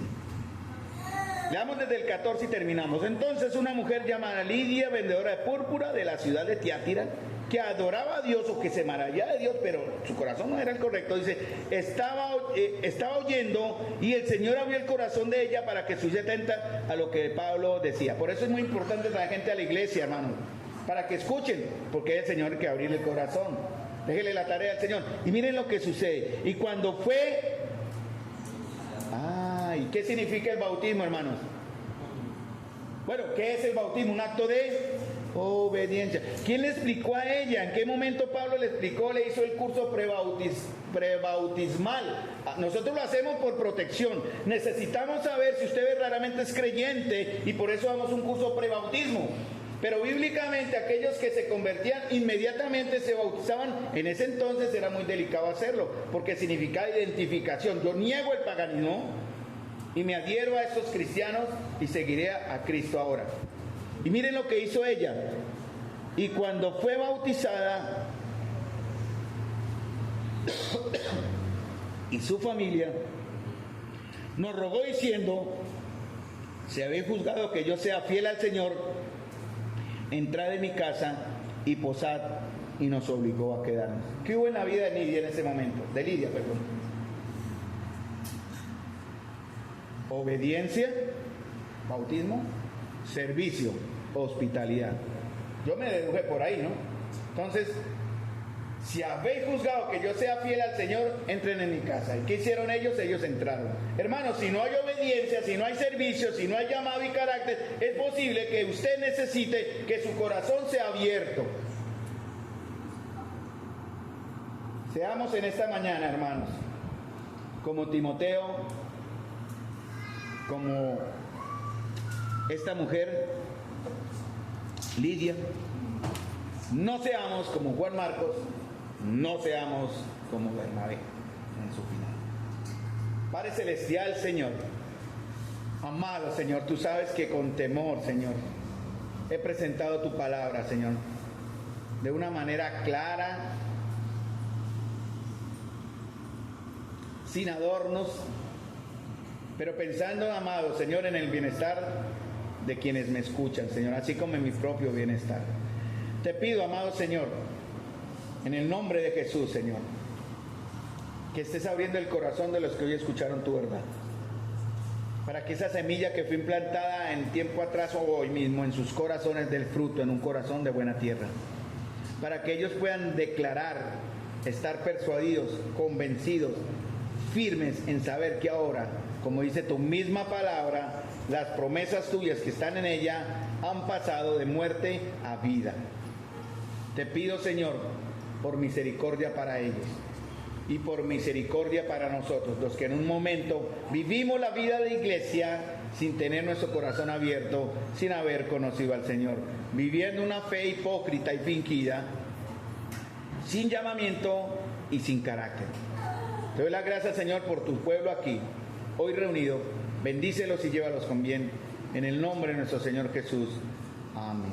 Leamos desde el 14 y terminamos. Entonces una mujer llamada Lidia, vendedora de púrpura de la ciudad de Tiatira, que adoraba a Dios o que se maravillaba de Dios, pero su corazón no era el correcto, dice, estaba oyendo y el Señor abrió el corazón de ella para que estuviese atenta a lo que Pablo decía. Por eso es muy importante traer gente a la iglesia, hermano, para que escuchen, porque es el Señor que abrirle el corazón. Déjele la tarea al Señor. Y miren lo que sucede. Y cuando fue... ¿Y qué significa el bautismo, hermanos? Bueno, ¿qué es el bautismo? Un acto de obediencia. ¿Quién le explicó a ella? ¿En qué momento Pablo le explicó? Le hizo el curso prebautismal. Nosotros lo hacemos por protección. Necesitamos saber si usted verdaderamente es creyente y por eso damos un curso prebautismo. Pero bíblicamente aquellos que se convertían inmediatamente se bautizaban. En ese entonces era muy delicado hacerlo porque significaba identificación. Yo niego el paganismo y me adhiero a estos cristianos y seguiré a Cristo ahora. Y miren lo que hizo ella. Y cuando fue bautizada y su familia nos rogó diciendo: si habéis juzgado que yo sea fiel al Señor, entrad en mi casa y posad. Y nos obligó a quedarnos. ¿Qué hubo en la vida de Lidia en ese momento? De Lidia, perdón. Obediencia, bautismo, servicio, hospitalidad. Yo me deduje por ahí, ¿no? Entonces, si habéis juzgado que yo sea fiel al Señor, entren en mi casa. ¿Y qué hicieron ellos? Ellos entraron. Hermanos, si no hay obediencia, si no hay servicio, si no hay llamado y carácter, es posible que usted necesite que su corazón sea abierto. Seamos en esta mañana, hermanos, como Timoteo, como esta mujer Lidia. No seamos como Juan Marcos, no seamos como Bernabé en su final. Padre celestial, Señor, amado Señor, tú sabes que con temor, Señor, he presentado tu palabra, Señor, de una manera clara, sin adornos, pero pensando, amado Señor, en el bienestar de quienes me escuchan, Señor, así como en mi propio bienestar. Te pido, amado Señor, en el nombre de Jesús, Señor, que estés abriendo el corazón de los que hoy escucharon tu verdad, para que esa semilla que fue implantada en tiempo atrás o hoy mismo en sus corazones dé el fruto en un corazón de buena tierra, para que ellos puedan declarar, estar persuadidos, convencidos, firmes en saber que ahora, como dice tu misma palabra, las promesas tuyas que están en ella han pasado de muerte a vida. Te pido, Señor, por misericordia para ellos y por misericordia para nosotros, los que en un momento vivimos la vida de iglesia sin tener nuestro corazón abierto, sin haber conocido al Señor, viviendo una fe hipócrita y fingida, sin llamamiento y sin carácter. Te doy las gracias, Señor, por tu pueblo aquí, hoy reunido. Bendícelos y llévalos con bien. En el nombre de nuestro Señor Jesús. Amén.